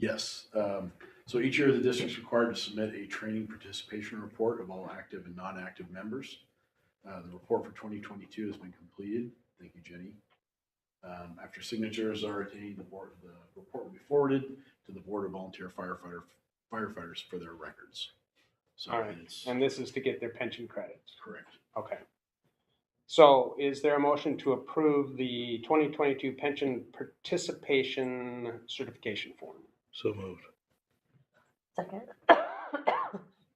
Yes. So each year, the district is required to submit a training participation report of all active and non-active members. The report for 2022 has been completed. Thank you, Jenny. After signatures are attained, the report will be forwarded to the Board of Volunteer Firefighters for their records. So all right. And this is to get their pension credits. Correct. Okay. So is there a motion to approve the 2022 pension participation certification form? So moved. Second.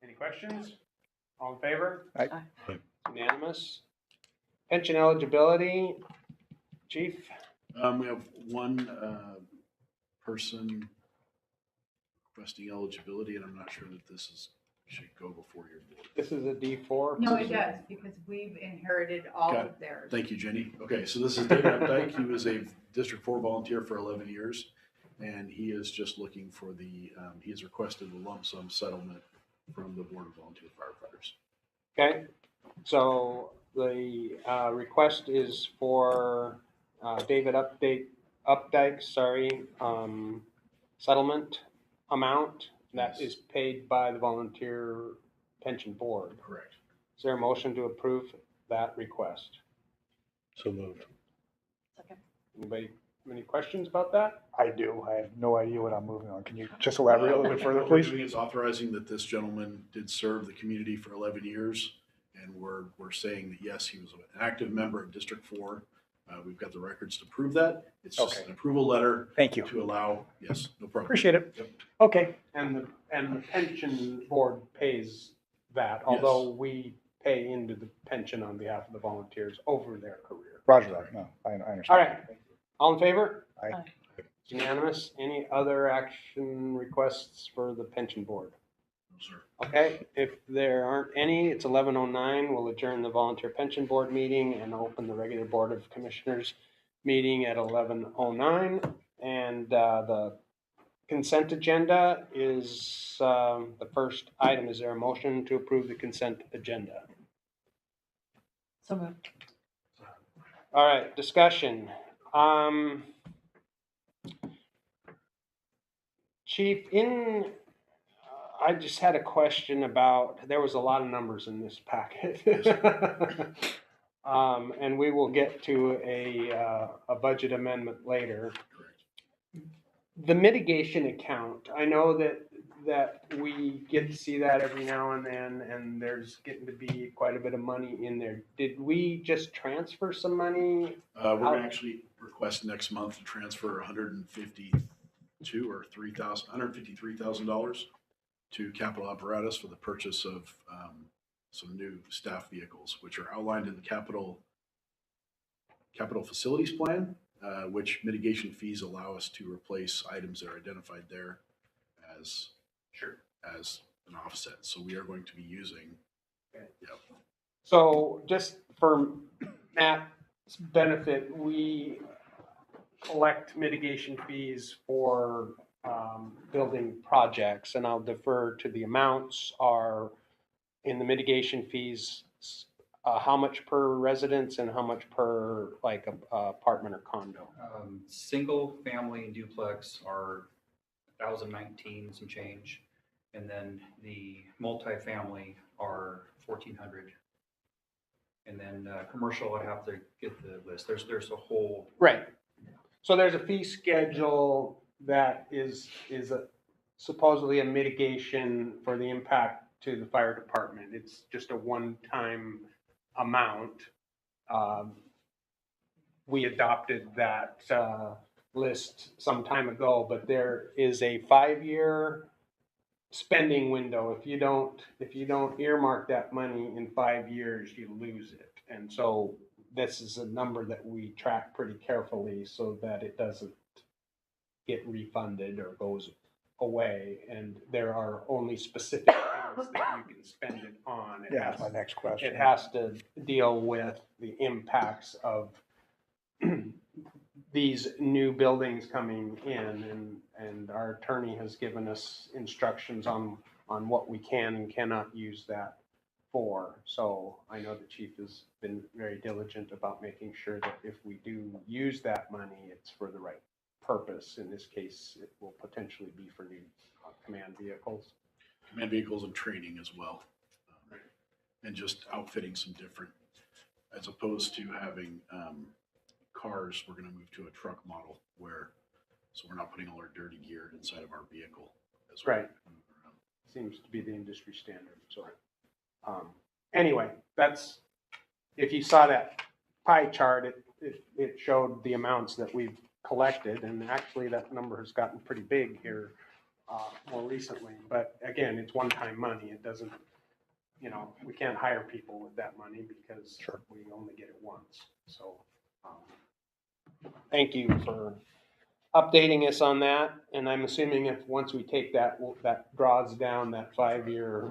Any questions? All in favor? Aye. Aye. Unanimous. Pension eligibility, Chief? We have one person requesting eligibility, and I'm not sure that this should go before your board. This is a D4? No, it does, because we've inherited all Got of theirs. Thank you, Jenny. Okay, so this is David Updike. He was a District 4 volunteer for 11 years, and he is just looking for the, he has requested a lump sum settlement from the Board of Volunteer Firefighters. Okay, so the request is for David Updike, settlement amount that is paid by the Volunteer Pension Board. Correct. Is there a motion to approve that request? So moved. Second. Anybody have any questions about that? I do. I have no idea what I'm moving on. Can you just elaborate a little bit further, please? What we're doing is authorizing that this gentleman did serve the community for 11 years, and we're saying that, yes, he was an active member of District 4. We've got the records to prove that. It's just Okay. an approval letter. Thank you. To allow, yes, no problem. Appreciate it. Yep. Okay. And the pension board pays that, although we pay into the pension on behalf of the volunteers over their career. Roger that. No, I understand. All right, all in favor? Aye. Aye. Unanimous. Any other action requests for the pension board? No, sir. Okay, if there aren't any, it's 11:09. We'll adjourn the volunteer pension board meeting and open the regular board of commissioners meeting at 11:09. And the consent agenda is the first item. Is there a motion to approve the consent agenda? So moved. All right, discussion. Chief, I just had a question about, there was a lot of numbers in this packet. And we will get to a budget amendment later. Correct. The mitigation account, I know that we get to see that every now and then, and there's getting to be quite a bit of money in there. Did we just transfer some money? We're going to actually request next month to transfer $153,000 to capital apparatus for the purchase of some new staff vehicles, which are outlined in the capital facilities plan, which mitigation fees allow us to replace items that are identified there as an offset. So we are going to be using. Okay. Yep. So just for Matt's benefit, we collect mitigation fees for building projects, and I'll defer to the amounts are in the mitigation fees. How much per residence and how much per like a apartment or condo? Single family and duplex are 1,019 some change, and then the multifamily are 1,400. And then commercial, I'd have to get the list. There's a whole Right. So there's a fee schedule that is supposedly a mitigation for the impact to the fire department. It's just a one-time amount. We adopted that list some time ago, but there is a 5-year spending window. If you don't earmark that money in 5 years, you lose it. And so this is a number that we track pretty carefully so that it doesn't get refunded or goes away. And there are only specific things that you can spend it on. Yeah, that's my next question. It has to deal with the impacts of these new buildings coming in, and our attorney has given us instructions on what we can and cannot use that for. So I know the chief has been very diligent about making sure that if we do use that money, it's for the right purpose. In this case, it will potentially be for new command vehicles. Command vehicles and training as well. And just outfitting some different, as opposed to having cars, we're gonna move to a truck model where, so we're not putting all our dirty gear inside of our vehicle as we Right. move around. Seems to be the industry standard, so. Anyway, that's, if you saw that pie chart, it showed the amounts that we've collected, and actually that number has gotten pretty big here more recently. But again, it's one-time money. It doesn't, we can't hire people with that money because Sure. we only get it once. So, thank you for updating us on that. And I'm assuming if, once we take that, that draws down that 5-year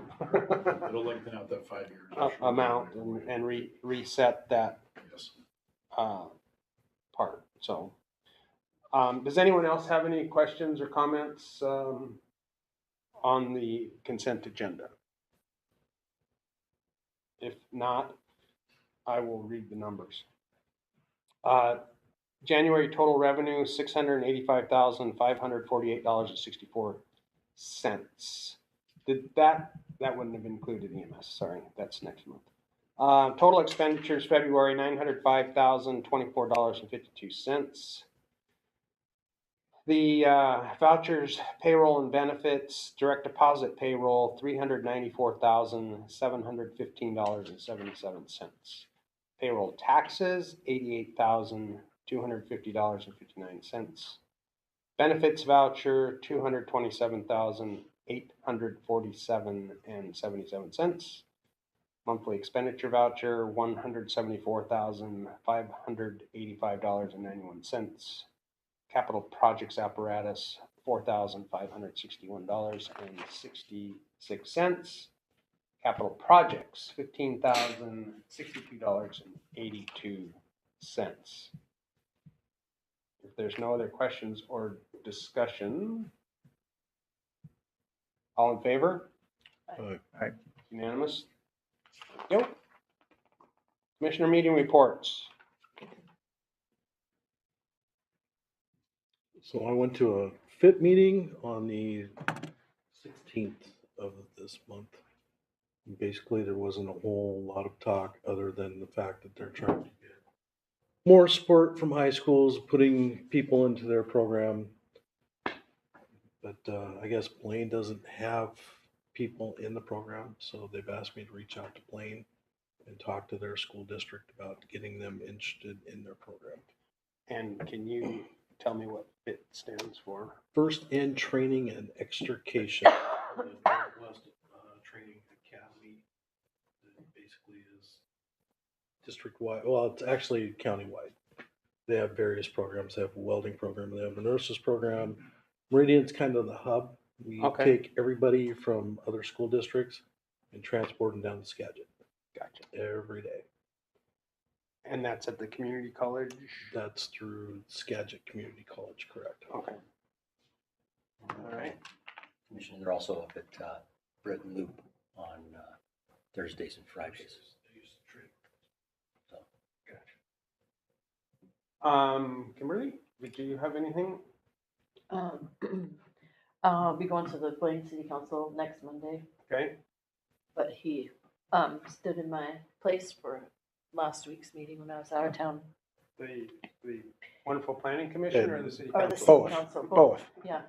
It'll lengthen out that 5 years. amount and reset that Yes. part. So, does anyone else have any questions or comments on the consent agenda? If not, I will read the numbers. January total revenue, $685,548.64. That wouldn't have included EMS, sorry, that's next month. Total expenditures, February, $905,024.52. The vouchers, payroll and benefits, direct deposit payroll, $394,715.77. Payroll taxes, $88,250.59. Benefits voucher, $227,847.77. Monthly expenditure voucher, $174,585.91. Capital projects apparatus, $4,561.66. Capital projects, $15,062.82. If there's no other questions or discussion, all in favor? Aye. Unanimous? Yep. Commissioner meeting reports. So I went to a FIT meeting on the 16th of this month. And basically, there wasn't a whole lot of talk other than the fact that they're trying to get more support from high schools, putting people into their program. But I guess Blaine doesn't have people in the program, so they've asked me to reach out to Blaine and talk to their school district about getting them interested in their program. And can you tell me what FIT stands for? First in Training and Extrication. The Northwest Training Academy. It basically is district-wide. Well, it's actually county-wide. They have various programs. They have a welding program. They have a nurses program. Meridian's kind of the hub. We Okay. take everybody from other school districts and transport them down to Skagit Gotcha. every day. And that's at the community college? That's through Skagit Community College, correct? Okay. All right. Commissioner, they're also up at Britton Loop on Thursdays and Fridays. So, Kimberly, did you have anything? I'll be going to the Blaine City Council next Monday, Okay. but he stood in my place for last week's meeting when I was out of town. The wonderful planning commission or the city Or the council? city Both. council. Both. Yeah.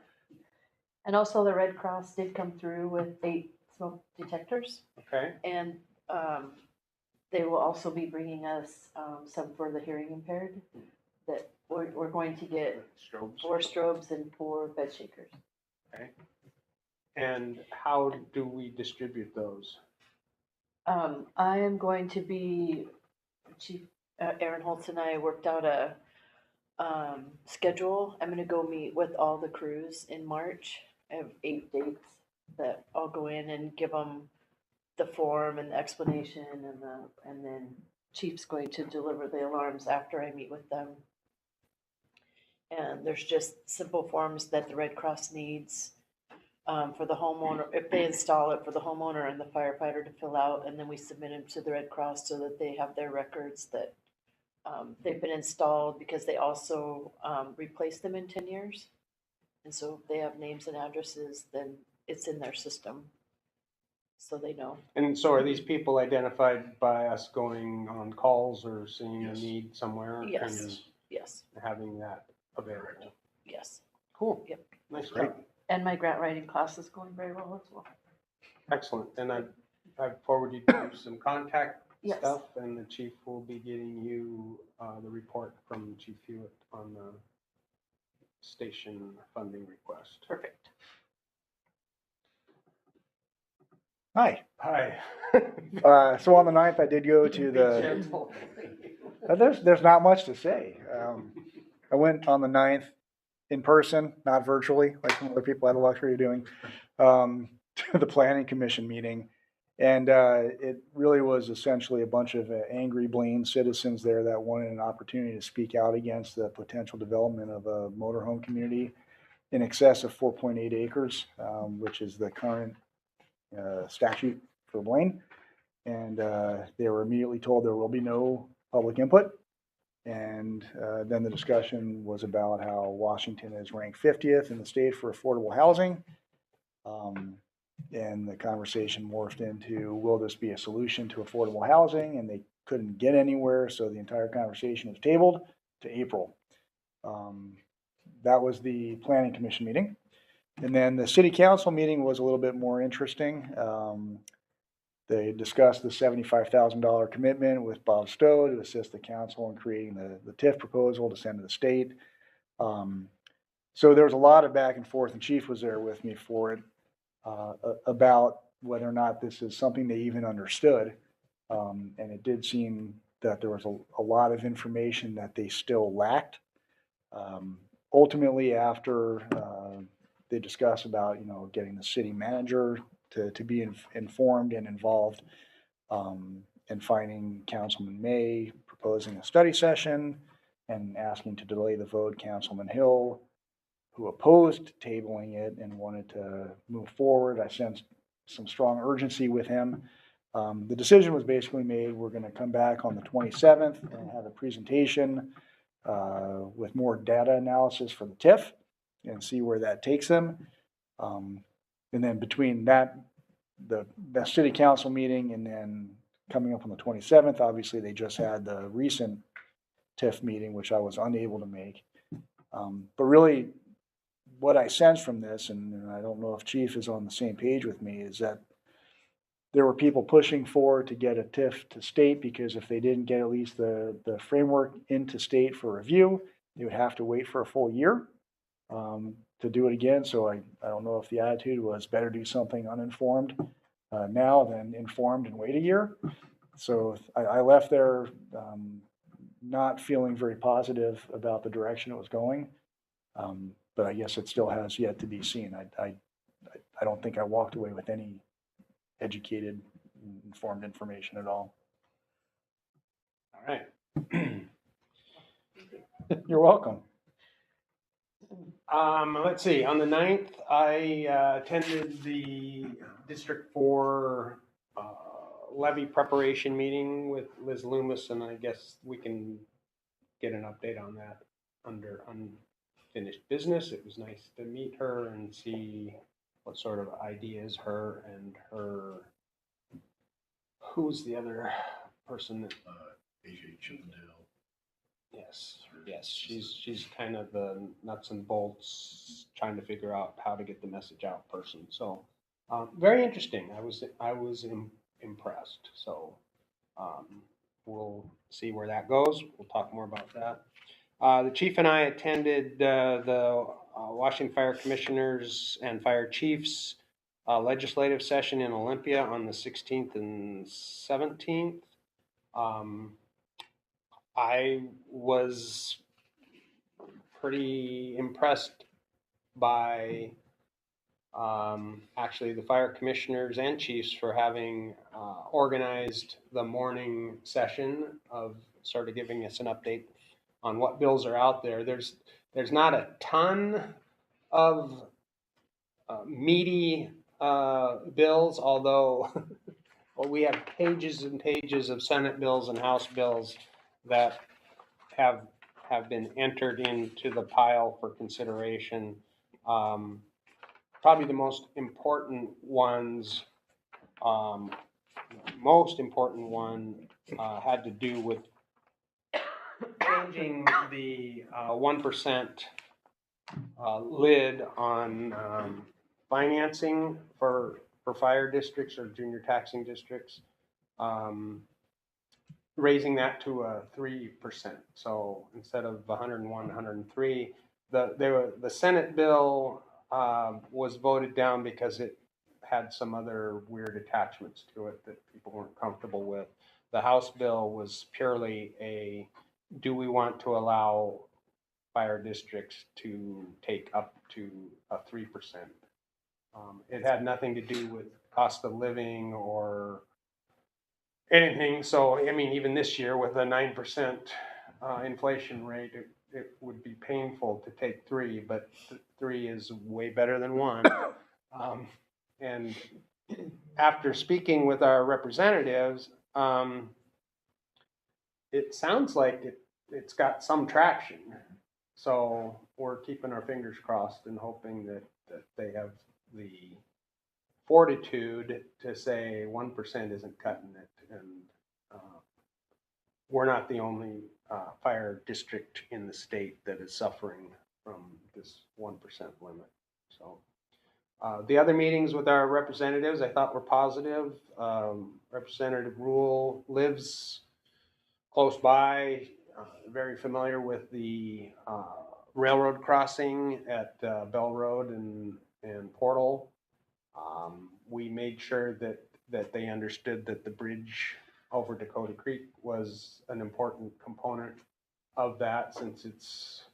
And also the Red Cross did come through with 8 smoke detectors, Okay. and they will also be bringing us some for the hearing impaired, that we're going to get Strobes. 4 strobes and 4 bed shakers. Okay. And how do we distribute those? I am going to be, Chief Aaron Holtz and I worked out a schedule. I'm gonna go meet with all the crews in March. I have 8 dates that I'll go in and give them the form and the explanation, and then Chief's going to deliver the alarms after I meet with them. And there's just simple forms that the Red Cross needs for the homeowner, if they install it, for the homeowner and the firefighter to fill out, and then we submit them to the Red Cross so that they have their records that they've been installed because they also, replaced them in 10 years. And so if they have names and addresses, then it's in their system. So they know. And so are these people identified by us going on calls or seeing a Yes. need somewhere? Kind Yes. of Yes, having that available. yes. Cool. Yep. Nice Great. job. And my grant writing class is going very well as well. Excellent. And I forwarded you some contact Yes. stuff, and the chief will be getting you the report from Chief Hewitt on the station funding request. Perfect. Hi. Hi. So on the 9th, I did go to Be the, gentle. there's not much to say. I went on the 9th in person, not virtually, like some other people had the luxury of doing, to the planning commission meeting. And it really was essentially a bunch of angry Blaine citizens there that wanted an opportunity to speak out against the potential development of a motorhome community in excess of 4.8 acres, which is the current statute for Blaine. And they were immediately told there will be no public input. And then the discussion was about how Washington is ranked 50th in the state for affordable housing. And the conversation morphed into, will this be a solution to affordable housing? And they couldn't get anywhere, so the entire conversation was tabled to April. That was the planning commission meeting. And then the city council meeting was a little bit more interesting. They discussed the $75,000 commitment with Bob Stowe to assist the council in creating the TIF proposal to send to the state. So there was a lot of back and forth, and Chief was there with me for it, about whether or not this is something they even understood. And it did seem that there was a lot of information that they still lacked. Ultimately, after they discussed about, getting the city manager to be informed and involved, and finding Councilman May proposing a study session and asking to delay the vote, Councilman Hill, who opposed tabling it and wanted to move forward. I sensed some strong urgency with him. The decision was basically made, we're going to come back on the 27th and have a presentation with more data analysis for the TIF and see where that takes them. And then between that, the city council meeting and then coming up on the 27th, obviously they just had the recent TIF meeting, which I was unable to make. But really what I sensed from this, and I don't know if Chief is on the same page with me, is that there were people pushing for to get a TIF to state, because if they didn't get at least the framework into state for review, they would have to wait for a full year to do it again. So I don't know if the attitude was better do something uninformed now than informed and wait a year. So I left there not feeling very positive about the direction it was going. But I guess it still has yet to be seen. I don't think I walked away with any educated, informed information at all. All right. You're welcome. Let's see, on the 9th, I attended the District 4 levy preparation meeting with Liz Loomis, and I guess we can get an update on that under unfinished business. It was nice to meet her and see what sort of ideas her and who's the other person that, AJ Chippendale. Yes, she's kind of the nuts and bolts, trying to figure out how to get the message out person. So, very interesting. I was impressed. So, we'll see where that goes. We'll talk more about that. The chief and I attended the Washington Fire Commissioners and Fire Chiefs legislative session in Olympia on the 16th and 17th. I was pretty impressed by actually the fire commissioners and chiefs for having organized the morning session of sort of giving us an update on what bills are out there. There's not a ton of meaty bills, although well, we have pages and pages of Senate bills and House bills that have been entered into the pile for consideration. Probably the most important ones, most important one had to do with changing the 1% lid on financing for fire districts or junior taxing districts. Raising that to 3%. So instead of 101, 103, the Senate bill was voted down because it had some other weird attachments to it that people weren't comfortable with. The House bill was purely a, do we want to allow fire districts to take up to a 3%? It had nothing to do with cost of living or anything. So, I mean, even this year with a 9% inflation rate, it would be painful to take 3, but 3 is way better than 1. And after speaking with our representatives, it sounds like it's got some traction. So we're keeping our fingers crossed and hoping that they have the fortitude to say 1% isn't cutting it, and we're not the only fire district in the state that is suffering from this 1% limit. So the other meetings with our representatives I thought were positive. Representative Rule lives close by, very familiar with the railroad crossing at Bell Road and Portal. We made sure that they understood that the bridge over Dakota Creek was an important component of that, since it's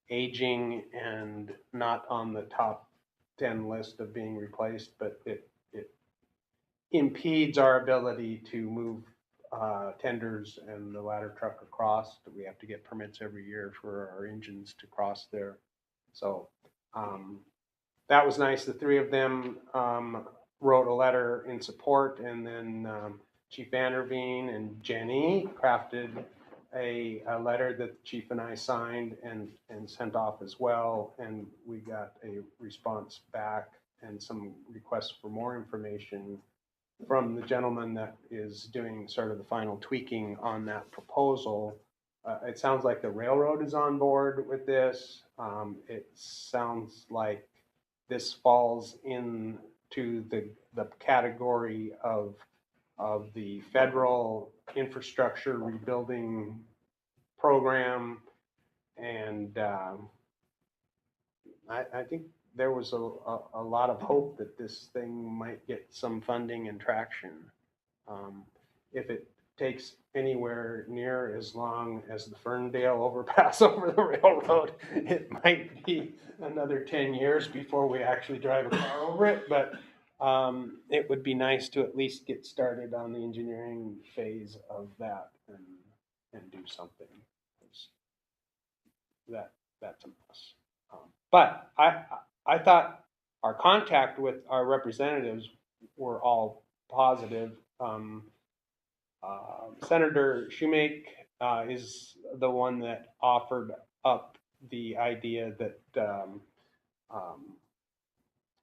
aging and not on the top 10 list of being replaced, but it impedes our ability to move tenders and the ladder truck across. We have to get permits every year for our engines to cross there. So that was nice. The 3 of them wrote a letter in support, and then Chief Vanderveen and Jenny crafted a letter that the chief and I signed and sent off as well. And we got a response back and some requests for more information from the gentleman that is doing sort of the final tweaking on that proposal. It sounds like the railroad is on board with this. It sounds like this falls into the category of the federal infrastructure rebuilding program, and I think there was a lot of hope that this thing might get some funding and traction. If it takes anywhere near as long as the Ferndale overpass over the railroad, it might be another 10 years before we actually drive a car over it, but it would be nice to at least get started on the engineering phase of that and do something. That's a mess. But I thought our contact with our representatives were all positive. Senator Shoemake is the one that offered up the idea that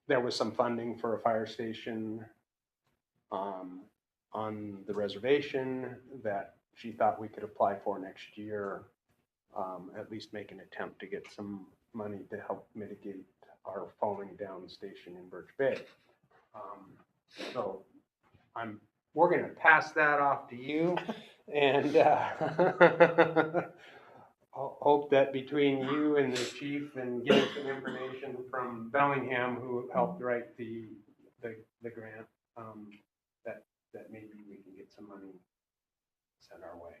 there was some funding for a fire station on the reservation that she thought we could apply for next year, at least make an attempt to get some money to help mitigate our falling down station in Birch Bay. So we're going to pass that off to you, and hope that between you and the chief and getting some information from Bellingham, who helped write the grant, that maybe we can get some money sent our way.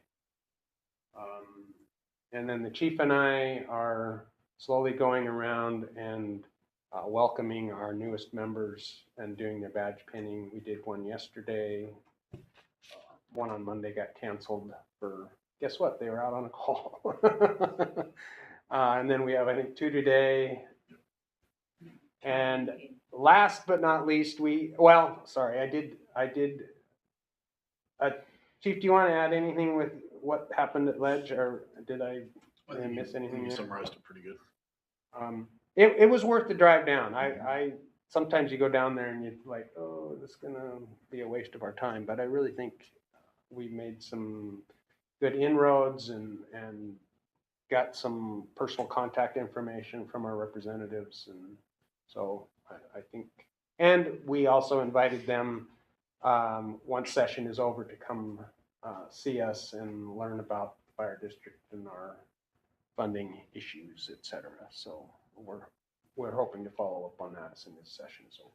And then the chief and I are slowly going around and welcoming our newest members and doing their badge pinning. We did one yesterday. One on Monday got canceled for, guess what? They were out on a call. And then we have, I think, 2 today. And last but not least, I did. Chief, do you want to add anything what happened at Ledge, or did I think miss you- I think anything you there? summarized it pretty good. It was worth the drive down. I sometimes you go down there and you're like, oh, this is gonna be a waste of our time, but I really think we made some good inroads and got some personal contact information from our representatives, and so I think, and we also invited them, once session is over, to come see us and learn about the fire district and our funding issues, et cetera. So we're hoping to follow up on that as soon as session is over.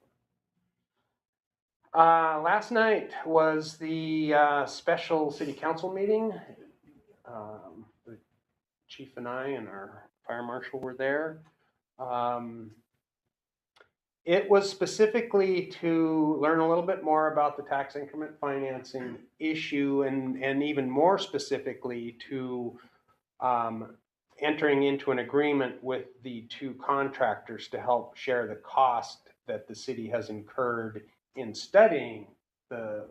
Last night was the special city council meeting. The chief and I and our fire marshal were there. It was specifically to learn a little bit more about the tax increment financing issue, and even more specifically to entering into an agreement with the two contractors to help share the cost that the city has incurred in studying the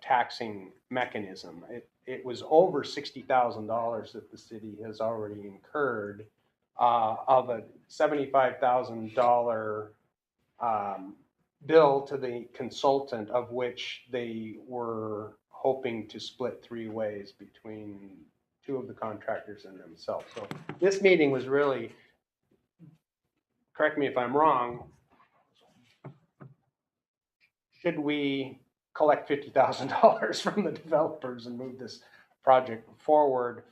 taxing mechanism. It was over $60,000 that the city has already incurred of a $75,000 bill to the consultant, of which they were hoping to split 3 ways between 2 of the contractors and themselves. So this meeting was really, correct me if I'm wrong, should we collect $50,000 from the developers and move this project forward?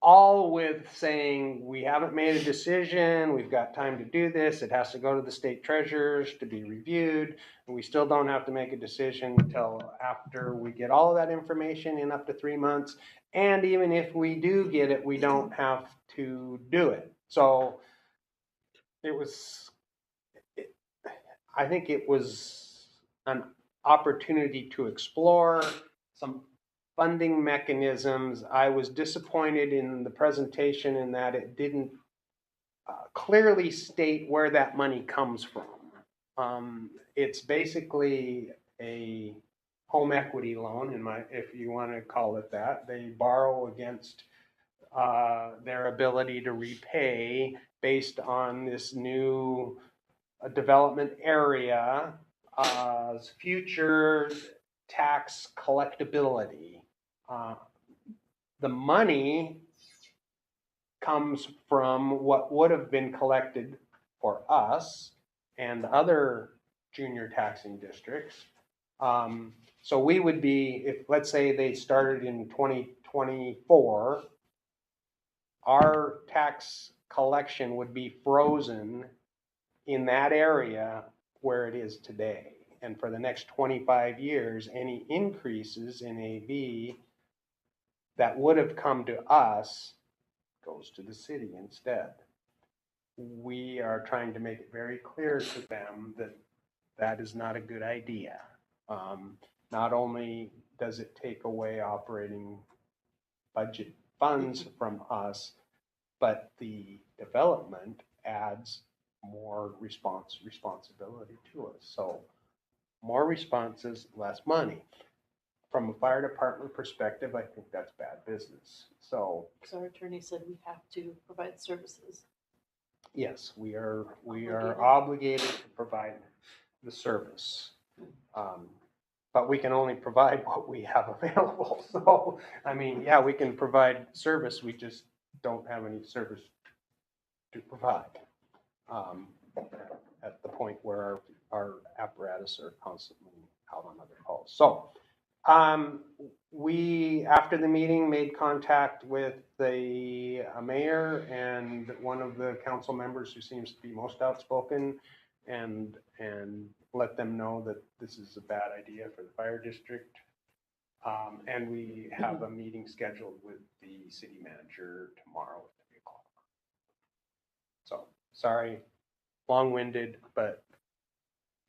All with saying, we haven't made a decision, we've got time to do this, it has to go to the state treasurers to be reviewed, and we still don't have to make a decision until after we get all of that information in up to 3 months. And even if we do get it, we don't have to do it. So I think it was an opportunity to explore some funding mechanisms. I was disappointed in the presentation in that it didn't clearly state where that money comes from. It's basically a home equity loan, if you want to call it that. They borrow against their ability to repay based on this new development area, future tax collectability. The money comes from what would have been collected for us and other junior taxing districts. So we would be, if let's say they started in 2024, our tax collection would be frozen in that area where it is today. And for the next 25 years, any increases in AV that would have come to us goes to the city instead. We are trying to make it very clear to them that that is not a good idea. Not only does it take away operating budget funds from us, but the development adds more responsibility to us. So more responses, less money. From a fire department perspective, I think that's bad business. So our attorney said we have to provide services. yes, we are Obligated. obligated to provide the service. But we can only provide what we have available. So, I mean, yeah, we can provide service, we just don't have any service to provide. At the point where our apparatus are constantly out on other calls. So, we, after the meeting, made contact with the mayor and one of the council members who seems to be most outspoken, and let them know that this is a bad idea for the fire district. And we have a meeting scheduled with the city manager tomorrow at 3 o'clock. So, sorry, long-winded, but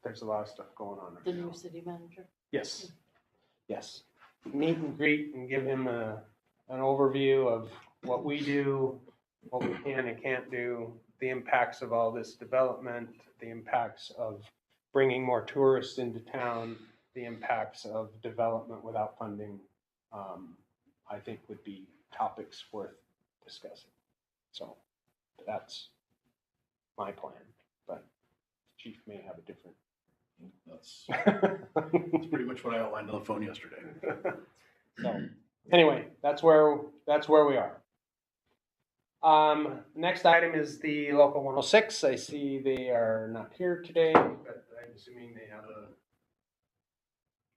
there's a lot of stuff going on right The now. new city manager. Yes, yes. Meet and greet and give him an overview of what we do, what we can and can't do, the impacts of all this development, the impacts of bringing more tourists into town, the impacts of development without funding, I think would be topics worth discussing. So that's my plan, but chief may have a different. That's pretty much what I outlined on the phone yesterday. So anyway, that's where we are. Next item is the local 106. I see they are not here today, but I'm assuming they have a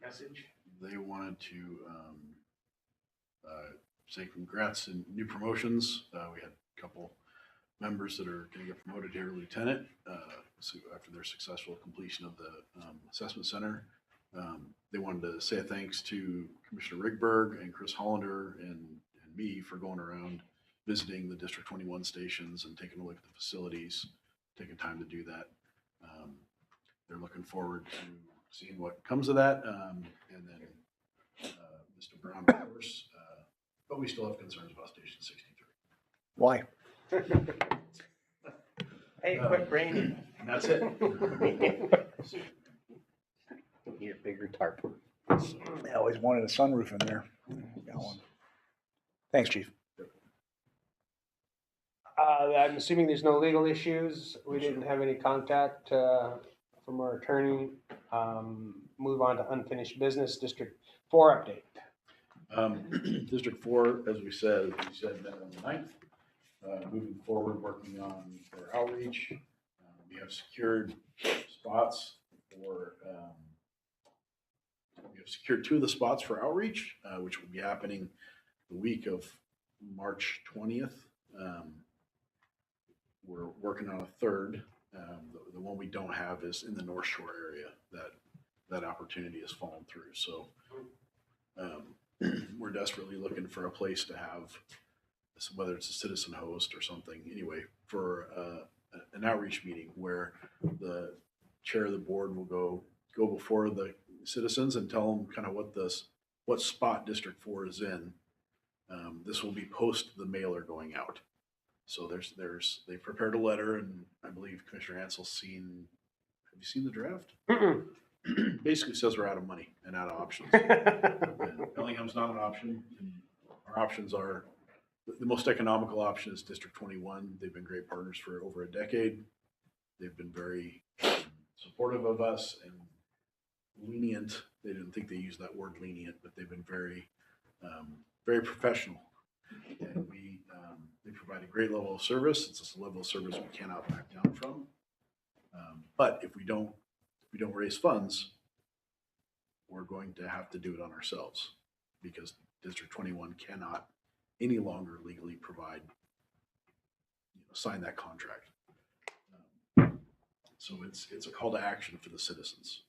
message. They wanted to say congrats and new promotions. We had a couple members that are going to get promoted here to lieutenant so after their successful completion of the assessment center. They wanted to say a thanks to Commissioner Rigberg and Chris Hollander and me for going around visiting the District 21 stations and taking a look at the facilities, taking time to do that. They're looking forward to seeing what comes of that. And then Mr. Brown, of course, but we still have concerns about Station 63. Why? Hey, quit braining. And that's it. Need a bigger tarp. I always wanted a sunroof in there. Got one. Thanks, Chief. I'm assuming there's no legal issues. We didn't have any contact from our attorney. Move on to unfinished business. District 4 update. District 4, as we said, met on the 9th. Moving forward, working on our outreach. We have secured spots for, we have secured 2 of the spots for outreach, which will be happening the week of March 20th. We're working on a 3rd. The one we don't have is in the North Shore area. That opportunity has fallen through. So we're desperately looking for a place to have, whether it's a citizen host or something, anyway, for an outreach meeting where the chair of the board will go before the citizens and tell them kind of what spot District 4 is in. This will be post the mailer going out. So they prepared a letter, and I believe Commissioner Hansel's seen. Have you seen the draft? Basically says we're out of money and out of options. Bellingham's not an option. Our options are the most economical option is District 21. They've been great partners for over a decade. They've been very supportive of us and lenient. They didn't think they used that word lenient, but they've been very, very professional. And they provide a great level of service. It's a level of service we cannot back down from. But if we don't raise funds, we're going to have to do it on ourselves because District 21 cannot any longer legally provide, sign that contract. So it's a call to action for the citizens.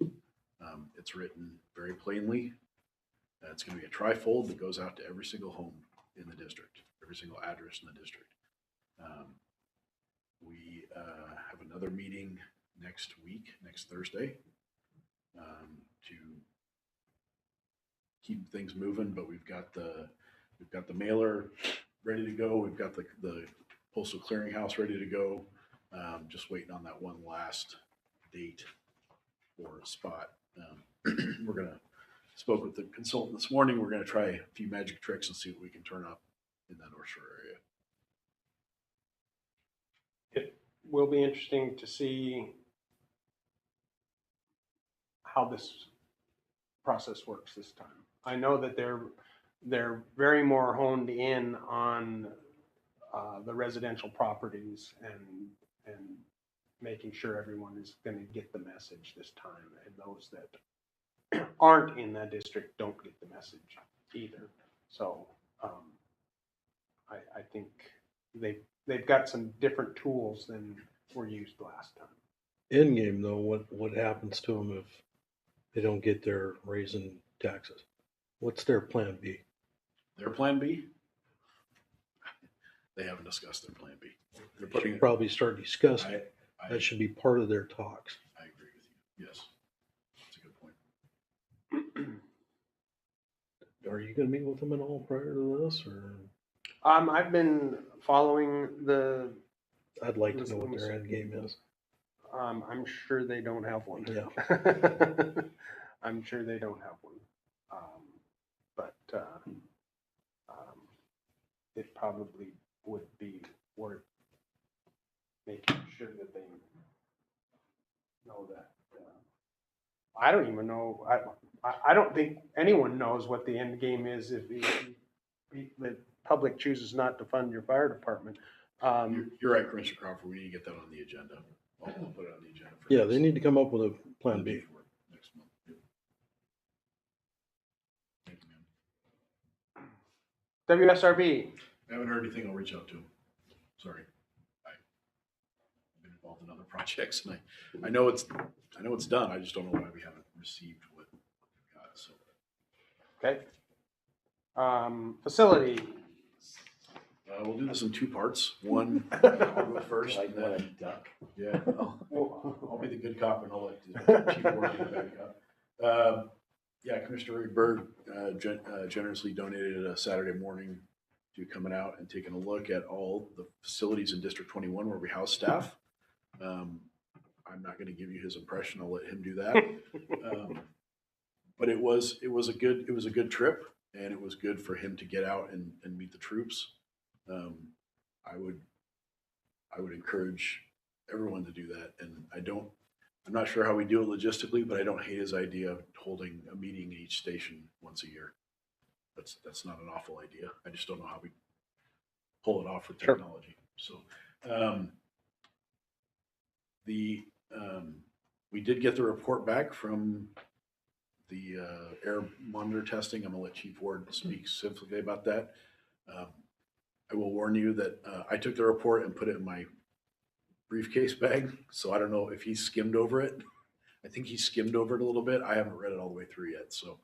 It's written very plainly. It's going to be a trifold that goes out to every single home in the district, every single address in the district. We have another meeting next Thursday, to keep things moving. But we've got the mailer ready to go. We've got the postal clearinghouse ready to go. Just waiting on that one last date or spot. Spoke with the consultant this morning. We're gonna try a few magic tricks and see what we can turn up in that North Shore area. It will be interesting to see how this process works this time. I know that they're very more honed in on the residential properties and making sure everyone is going to get the message this time, and those that aren't in that district don't get the message either. So I think they've got some different tools than were used last time. In game though, what happens to them if they don't get their raising taxes? What's their plan B? Their plan B? They haven't discussed their plan B. They're Should putting. probably start discussing. I That should be part of their talks. I agree with you. Yes, that's a good point. Are you gonna meet with them at all prior to this, or? I've been following I'd like to know what their end game is. I'm sure they don't have one. Yeah. I'm sure they don't have one. But it probably would be worth making sure that they know that. I don't even know, I don't think anyone knows what the end game is if the public chooses not to fund your fire department. You're right, Commissioner Crawford, we need to get that on the agenda. I'll put it on the agenda. For Yeah, next- they need to come up with a plan B. for next month. Yep. Thank you, ma'am. WSRB, I haven't heard anything, I'll reach out to him. Sorry. I've been involved in other projects and I know it's done, I just don't know why we haven't received what we've got, so. okay. Facility, We'll do this in two parts. One, I'll go first. Like and what a then- duck. Yeah, I'll be the good cop and I'll let the chief Ward be the bad cop. Yeah, Commissioner Rick Berg generously donated a Saturday morning to coming out and taking a look at all the facilities in District 21 where we house staff. I'm not going to give you his impression. I'll let him do that. But it was a good trip, and it was good for him to get out and meet the troops. I would encourage everyone to do that, and I'm not sure how we do it logistically, but I don't hate his idea of holding a meeting at each station once a year. That's not an awful idea. I just don't know how we pull it off with Sure. technology. So, we did get the report back from the air monitor testing. I'm gonna let Chief Ward speak specifically about that. I will warn you that I took the report and put it in my briefcase bag, so I don't know if he skimmed over it. I think he skimmed over it a little bit. I haven't read it all the way through yet, so.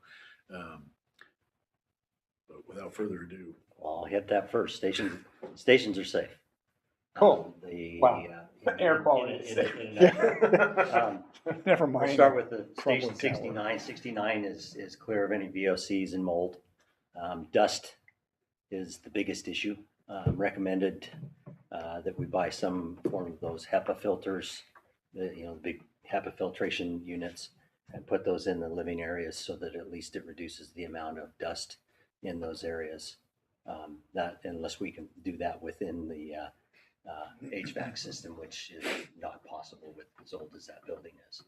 But without further ado, Well, I'll hit that first. Stations are safe. Cool. The Wow. in- Air in- quality in- is in- safe. in a nutshell. Never We'll mind. start with the Crumbling station tower. 69. 69 is clear of any VOCs and mold. Dust is the biggest issue. Recommended that we buy some form of those HEPA filters, the big HEPA filtration units, and put those in the living areas so that at least it reduces the amount of dust in those areas. That unless we can do that within the HVAC system, which is not possible with as old as that building is.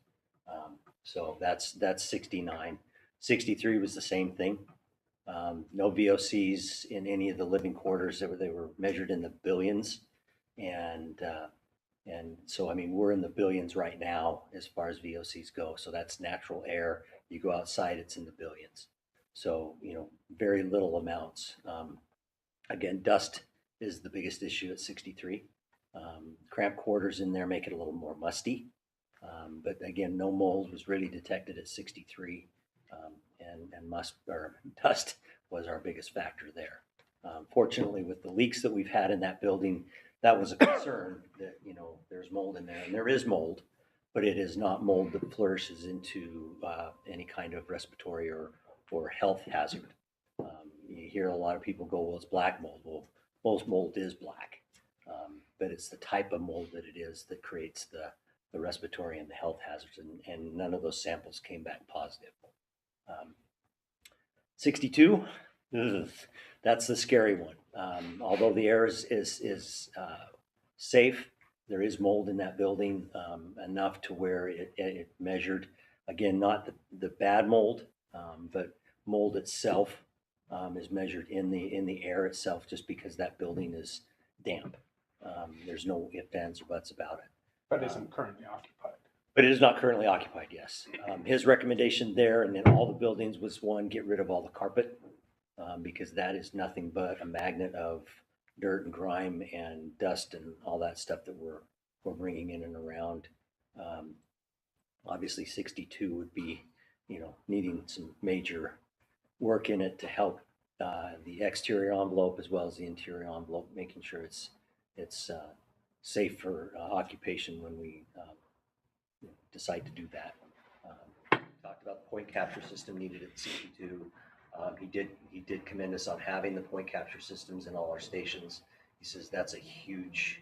So that's 69. 63 was the same thing. No VOCs in any of the living quarters. They were measured in the billions, and so I mean we're in the billions right now as far as VOCs go. So that's natural air. You go outside, it's in the billions. So very little amounts. Again, dust is the biggest issue at 63. Cramped quarters in there make it a little more musty. But again, no mold was really detected at 63. And dust was our biggest factor there. Fortunately, with the leaks that we've had in that building, that was a concern that, there's mold in there. And there is mold, but it is not mold that flourishes into any kind of respiratory or health hazard. You hear a lot of people go, well, it's black mold. Well, most mold is black, but it's the type of mold that it is that creates the respiratory and the health hazards, and none of those samples came back positive. 62, that's the scary one. Although the air is safe, there is mold in that building enough to where it measured, again, not the bad mold, but mold itself is measured in the air itself, just because that building is damp. There's no ifs, ands, or buts about it. but isn't currently occupied. But it is not currently occupied, yes. His recommendation there and in all the buildings was, one, get rid of all the carpet, because that is nothing but a magnet of dirt and grime and dust and all that stuff that we're bringing in and around. Obviously 62 would be, needing some major work in it to help the exterior envelope as well as the interior envelope, making sure it's safe for occupation when we decide to do that. Talked about the point capture system needed at 62. He did commend us on having the point capture systems in all our stations. He says that's a huge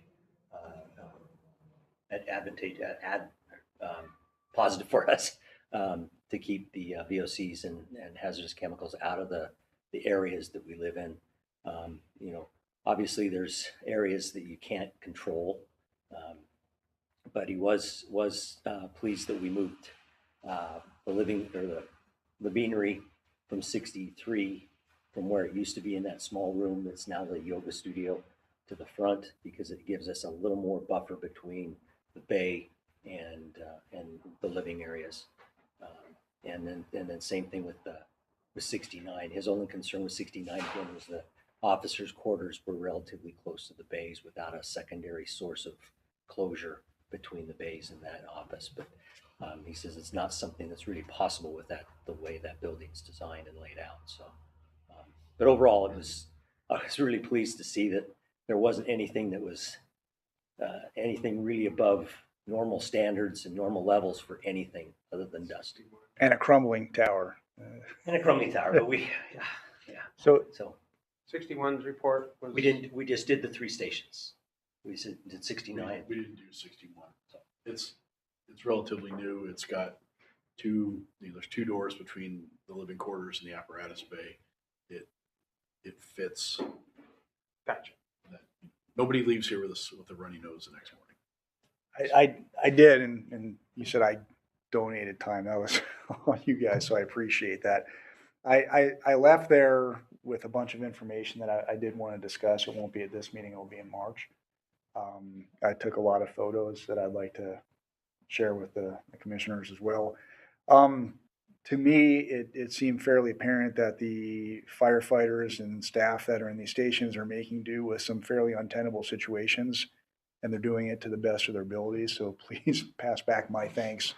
positive for us to keep the VOCs and hazardous chemicals out of the areas that we live in. Obviously, there's areas that you can't control, but he was pleased that we moved the beanery from 63, from where it used to be in that small room that's now the yoga studio, to the front, because it gives us a little more buffer between the bay and the living areas. And then same thing with 69. His only concern with 69 again was the officers' quarters were relatively close to the bays without a secondary source of closure between the bays and that office. But he says it's not something that's really possible with the way that building's designed and laid out. So, but overall, I was really pleased to see that there wasn't anything that was anything really above normal standards and normal levels for anything other than dust. And a crumbling tower. And a crumbling tower, but So 61's report was. we just did the 3 stations. We did 69. We didn't do 61. So it's relatively new. It's got there's 2 doors between the living quarters and the apparatus bay. It fits. Gotcha. Nobody leaves here with a runny nose the next morning. I did, and you said I donated time. That was on you guys, so I appreciate that. I left there with a bunch of information that I did want to discuss. It won't be at this meeting, it will be in March. I took a lot of photos that I'd like to share with the commissioners as well. To me, it seemed fairly apparent that the firefighters and staff that are in these stations are making do with some fairly untenable situations, and they're doing it to the best of their abilities. So please pass back my thanks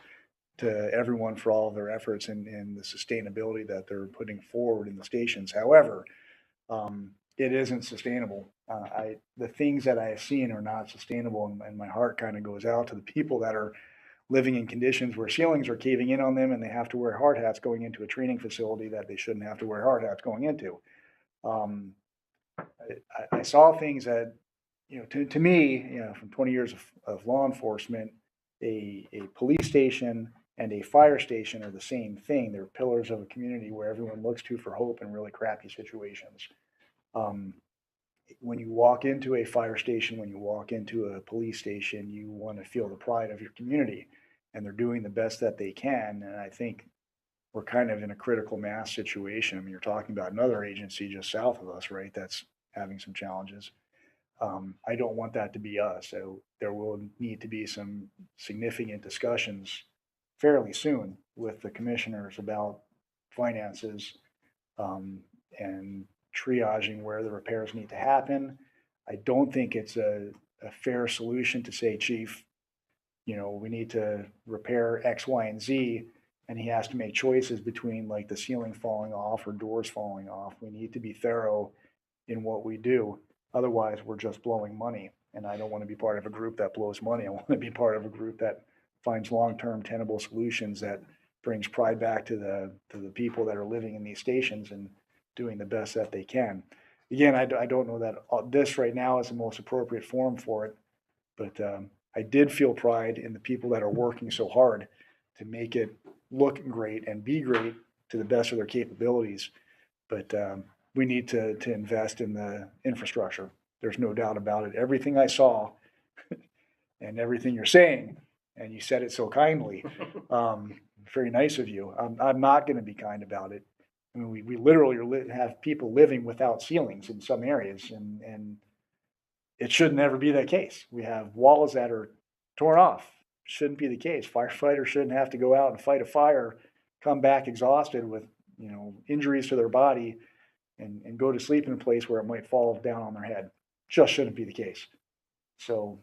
to everyone for all of their efforts and the sustainability that they're putting forward in the stations. However, it isn't sustainable. The things that I have seen are not sustainable, and my heart kind of goes out to the people that are living in conditions where ceilings are caving in on them and they have to wear hard hats going into a training facility that they shouldn't have to wear hard hats going into. I saw things that, to me, from 20 years of law enforcement, a police station and a fire station are the same thing. They're pillars of a community where everyone looks to for hope in really crappy situations. When you walk into a fire station, when you walk into a police station, you want to feel the pride of your community, and they're doing the best that they can. And I think we're kind of in a critical mass situation. I mean, you're talking about another agency just south of us, right? That's having some challenges. I don't want that to be us. So there will need to be some significant discussions fairly soon with the commissioners about finances, and triaging where the repairs need to happen. I don't think it's a fair solution to say, Chief, we need to repair X, Y, and Z, and he has to make choices between like the ceiling falling off or doors falling off. We need to be thorough in what we do. Otherwise, we're just blowing money. And I don't want to be part of a group that blows money. I want to be part of a group that finds long-term tenable solutions that brings pride back to the people that are living in these stations and doing the best that they can. Again, I don't know that this right now is the most appropriate forum for it, but I did feel pride in the people that are working so hard to make it look great and be great to the best of their capabilities. But we need to invest in the infrastructure. There's no doubt about it. Everything I saw and everything you're saying, and you said it so kindly, very nice of you. I'm not going to be kind about it. I mean, we literally have people living without ceilings in some areas, and it should never be that case. We have walls that are torn off. Shouldn't be the case. Firefighters shouldn't have to go out and fight a fire, come back exhausted with injuries to their body, and go to sleep in a place where it might fall down on their head. Just shouldn't be the case. So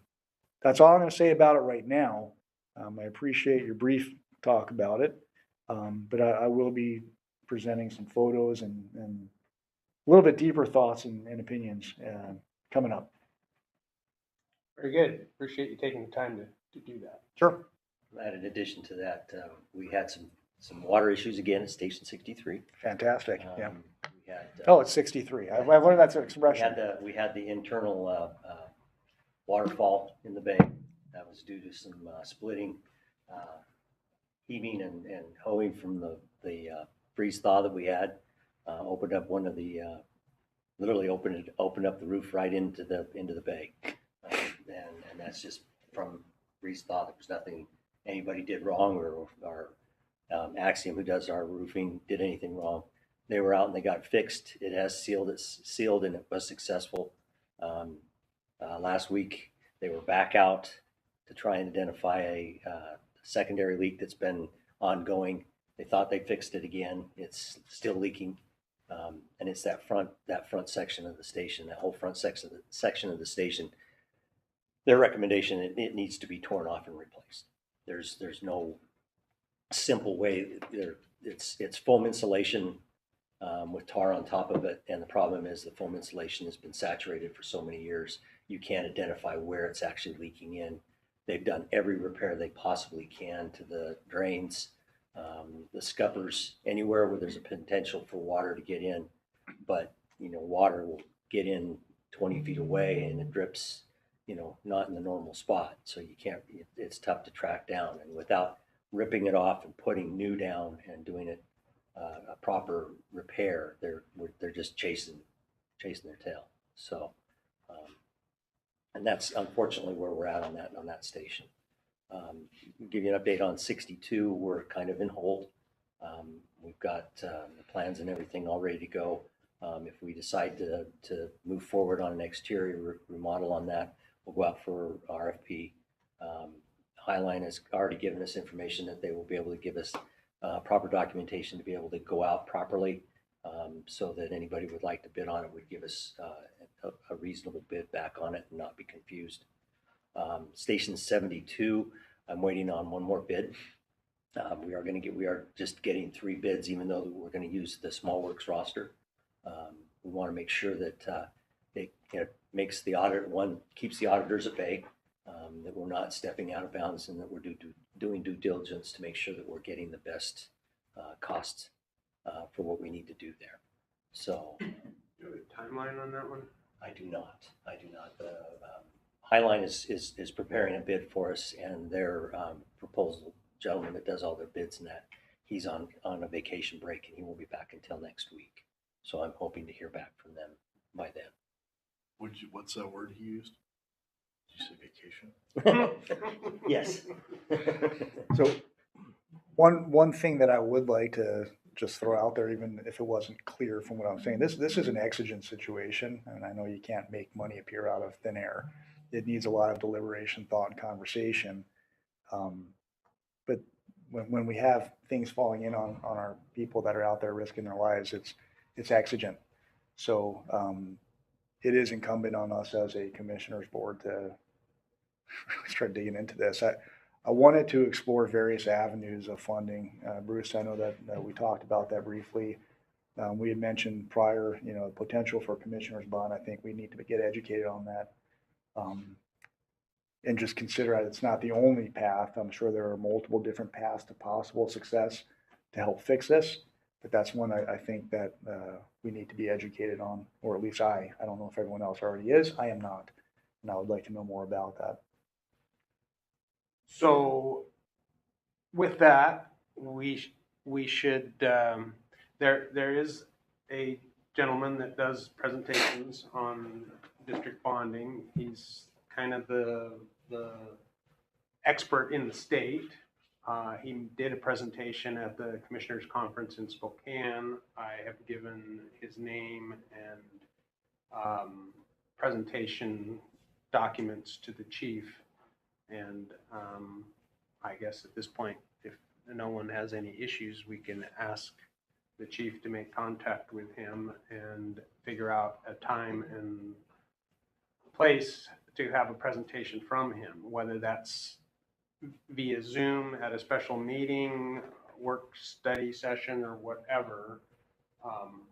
that's all I'm going to say about it right now. I appreciate your brief talk about it, but I will be presenting some photos and a little bit deeper thoughts and opinions coming up. Very good. Appreciate you taking the time to do that. Sure. And in addition to that, we had some water issues again at Station 63. Fantastic. Yeah. We had, it's 63. I've learned that's an expression. We had the internal waterfall in the bay that was due to some splitting, heaving and hoeing from the freeze thaw that we had. Opened up one of the literally opened up the roof right into the bay. And that's just from Reese thought there was nothing anybody did wrong, or Axiom, who does our roofing, did anything wrong. They were out and they got fixed. It has sealed. It's sealed and it was successful. Last week they were back out to try and identify a secondary leak that's been ongoing. They thought they fixed it again. It's still leaking, and it's that front section of the station, that whole front section of the station. Their recommendation, it needs to be torn off and replaced. There's no simple way. It's foam insulation with tar on top of it, and the problem is the foam insulation has been saturated for so many years. You can't identify where it's actually leaking in. They've done every repair they possibly can to the drains, the scuppers, anywhere where there's a potential for water to get in. But, water will get in 20 feet away and it drips, not in the normal spot. So it's tough to track down. And without ripping it off and putting new down and doing it a proper repair, they're just chasing their tail. So, and that's unfortunately where we're at on that station. Give you an update on 62. We're kind of in hold. We've got the plans and everything all ready to go. If we decide to move forward on an exterior remodel on that, we'll go out for RFP. Highline has already given us information that they will be able to give us proper documentation to be able to go out properly, so that anybody would like to bid on it would give us a reasonable bid back on it and not be confused. Station 72, I'm waiting on one more bid. We are just getting 3 bids, even though we're going to use the Small Works roster. We want to make sure that it makes the audit, keeps the auditors at bay, that we're not stepping out of bounds, and that we're doing due diligence to make sure that we're getting the best costs for what we need to do there. So, Do you have a timeline on that one? I do not. The Highline is preparing a bid for us, and their proposal gentleman that does all their bids and that, he's on a vacation break and he won't be back until next week. So I'm hoping to hear back from them by then. What's that word he used? Did you say vacation? Yes. So one thing that I would like to just throw out there, even if it wasn't clear from what I'm saying, this is an exigent situation, and I know you can't make money appear out of thin air. It needs a lot of deliberation, thought, and conversation. But when we have things falling in on our people that are out there risking their lives, it's exigent. So it is incumbent on us as a commissioners board to really start digging into this. I wanted to explore various avenues of funding. Bruce, I know that we talked about that briefly. We had mentioned prior, the potential for a commissioner's bond. I think we need to get educated on that. And just consider it's not the only path. I'm sure there are multiple different paths to possible success to help fix this, but that's one I think that we need to be educated on, or at least I don't know if everyone else already is. I am not, and I would like to know more about that. So with that, we should, there is a gentleman that does presentations on district bonding. He's kind of the expert in the state. He did a presentation at the Commissioners Conference in Spokane. I have given his name and presentation documents to the chief. And I guess at this point, if no one has any issues, we can ask the chief to make contact with him and figure out a time and place to have a presentation from him, whether that's via Zoom at a special meeting, work study session, or whatever.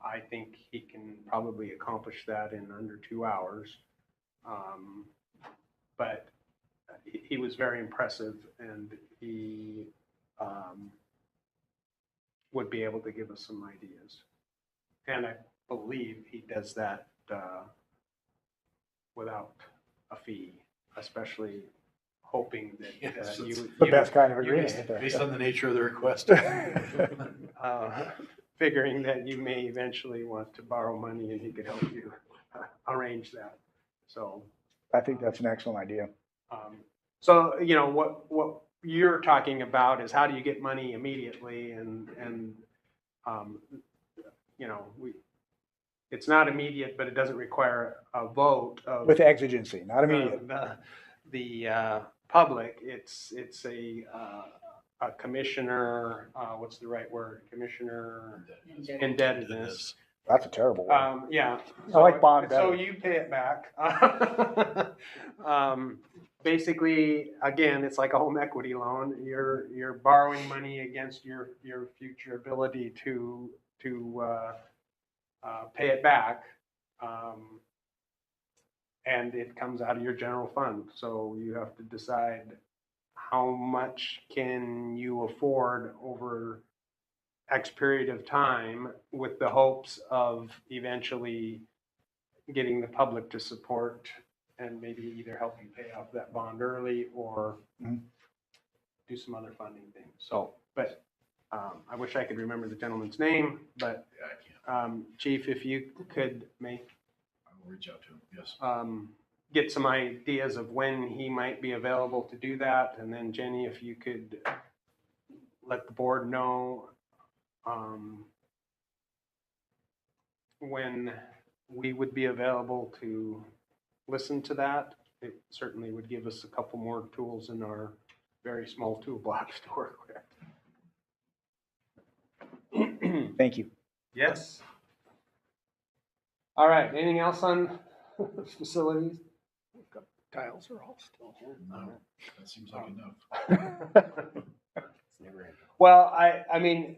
I think he can probably accomplish that in under 2 hours. But he was very impressive, and he would be able to give us some ideas. And I believe he does that without a fee, especially hoping that Yes, you it's would. The best kind of you agreement. Based on the nature of the request. figuring that you may eventually want to borrow money and he could help you arrange that. So, I think that's an excellent idea. so, you know, what you're talking about is how do you get money immediately and, you know, it's not immediate, but it doesn't require a vote of With exigency, not immediate. the public. It's a commissioner, what's the right word? Commissioner indebtedness. That's a terrible one. Yeah. I like bond So better. you pay it back. Basically, again, it's like a home equity loan. You're borrowing money against your future ability to pay it back. And it comes out of your general fund. So you have to decide how much can you afford over X period of time with the hopes of eventually getting the public to support and maybe either help you pay off that bond early or do some other funding things. So, but I wish I could remember the gentleman's name, but Yeah, I can't. Chief, if you could make I will reach out to him, yes. get some ideas of when he might be available to do that. And then Jenny, if you could let the board know when we would be available to listen to that. It certainly would give us a couple more tools in our very small toolbox to work with. Thank you. Yes. All right, anything else on facilities? Tiles are all still here. No, that seems like enough. Well, I mean,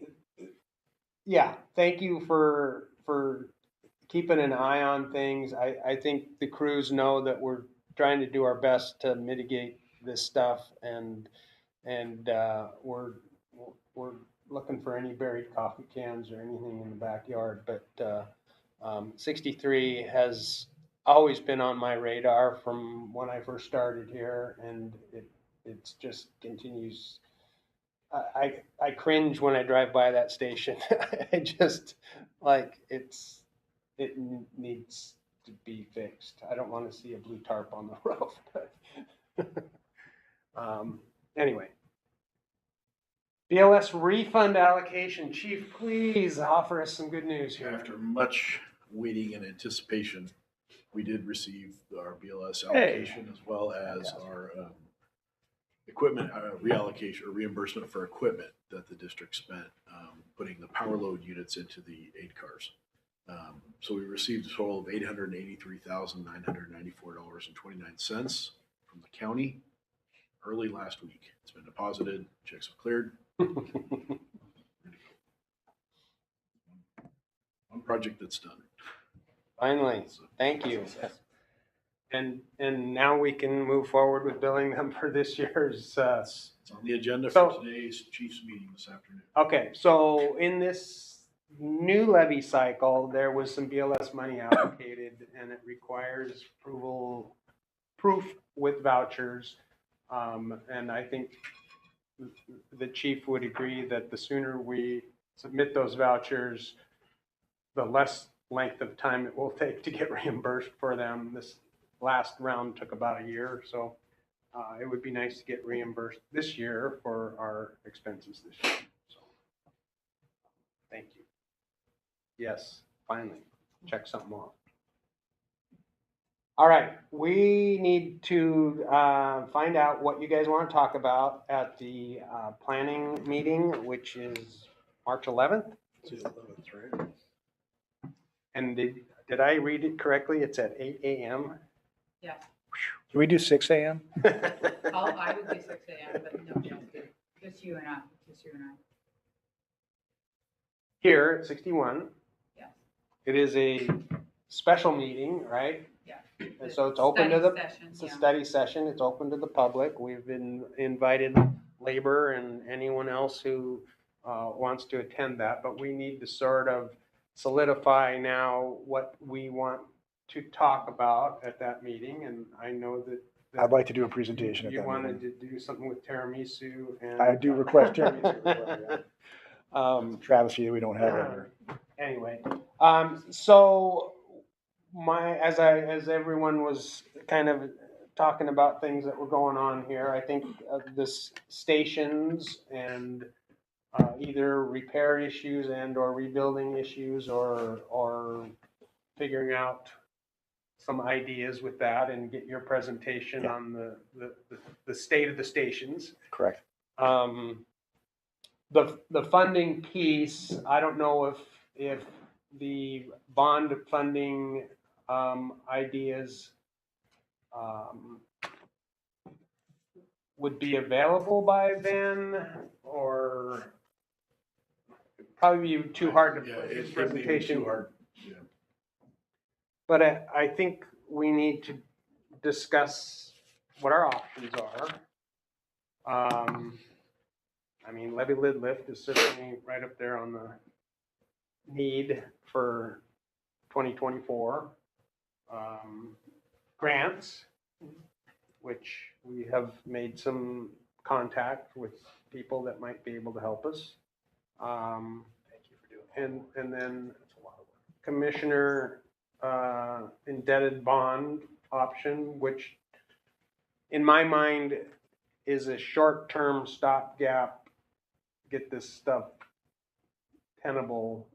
yeah, thank you for keeping an eye on things. I think the crews know that we're trying to do our best to mitigate this stuff, and we're looking for any buried coffee cans or anything in the backyard. But 63 has always been on my radar from when I first started here, and it's just continues. I cringe when I drive by that station. I just like it needs to be fixed. I don't want to see a blue tarp on the roof. But anyway, BLS refund allocation. Chief, please offer us some good news here. After much waiting and anticipation, we did receive our BLS Hey. allocation as well as our equipment reallocation or reimbursement for equipment that the district spent putting the power load units into the 8 cars. So we received a total of $883,994.29 from the county early last week. It's been deposited, checks have cleared. One project that's done. Finally, thank you. And now we can move forward with billing them for this year's. It's on the agenda So- for today's chief's meeting this afternoon. Okay, so in this new levy cycle, there was some BLS money allocated, and it requires proof with vouchers. And I think the chief would agree that the sooner we submit those vouchers, the less length of time it will take to get reimbursed for them. This last round took about a year, so it would be nice to get reimbursed this year for our expenses this year. So, thank you. Yes, finally, check something off. All right, we need to find out what you guys want to talk about at the planning meeting, which is March 11th. It's the 11th, right? And did I read it correctly? It's at 8 a.m. Yes, Can we do 6 a.m.? I would do 6 a.m., but no, just you and I, Here at 61. Yes. It is a special meeting, right? Yeah. And so it's open to the, Study session, it's a yeah. study session. It's open to the public. We've been invited labor and anyone else who wants to attend that, but we need to sort of solidify now what we want to talk about at that meeting. And I know that I'd like to do a presentation at you that wanted meeting. to do something with tiramisu and. I do request tiramisu. Travesty that we don't have it here. Anyway, so as everyone was kind of talking about things that were going on here, I think this stations and either repair issues and or rebuilding issues or figuring out some ideas with that and get your presentation on the state of the stations. Correct. The funding piece, I don't know if the bond funding ideas would be available by then, or probably be too hard to Yeah, put in it may be presentation. too hard. Yeah. But I think we need to discuss what our options are. I mean, levy lid lift is certainly right up there on the need for 2024. Grants, which we have made some contact with people that might be able to help us. Thank you for doing that. And then commissioner indebted bond option, which in my mind is a short-term stopgap, get this stuff tenable,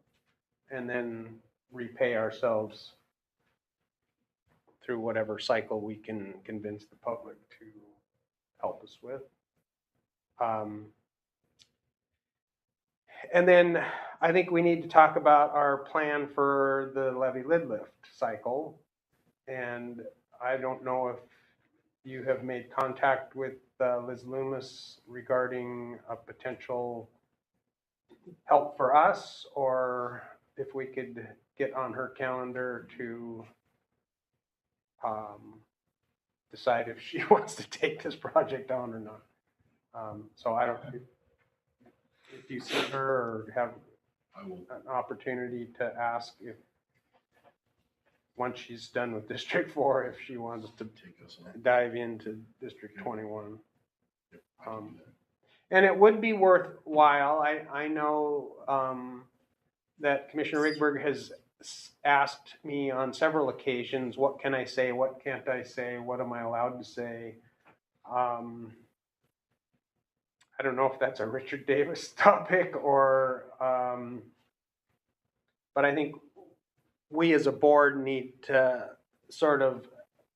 and then repay ourselves through whatever cycle we can convince the public to help us with. And then I think we need to talk about our plan for the levy lid lift cycle. And I don't know if you have made contact with Liz Loomis regarding a potential help for us, or if we could get on her calendar to decide if she wants to take this project on or not. So I don't, if you see her or have I will. an opportunity to ask if, once she's done with District 4, if she wants to Take us on. dive into District 21. Yep, I can do that. And it would be worthwhile. I know that Commissioner Rigberg has asked me on several occasions, what can I say, what can't I say, what am I allowed to say? I don't know if that's a Richard Davis topic or, but I think we as a board need to sort of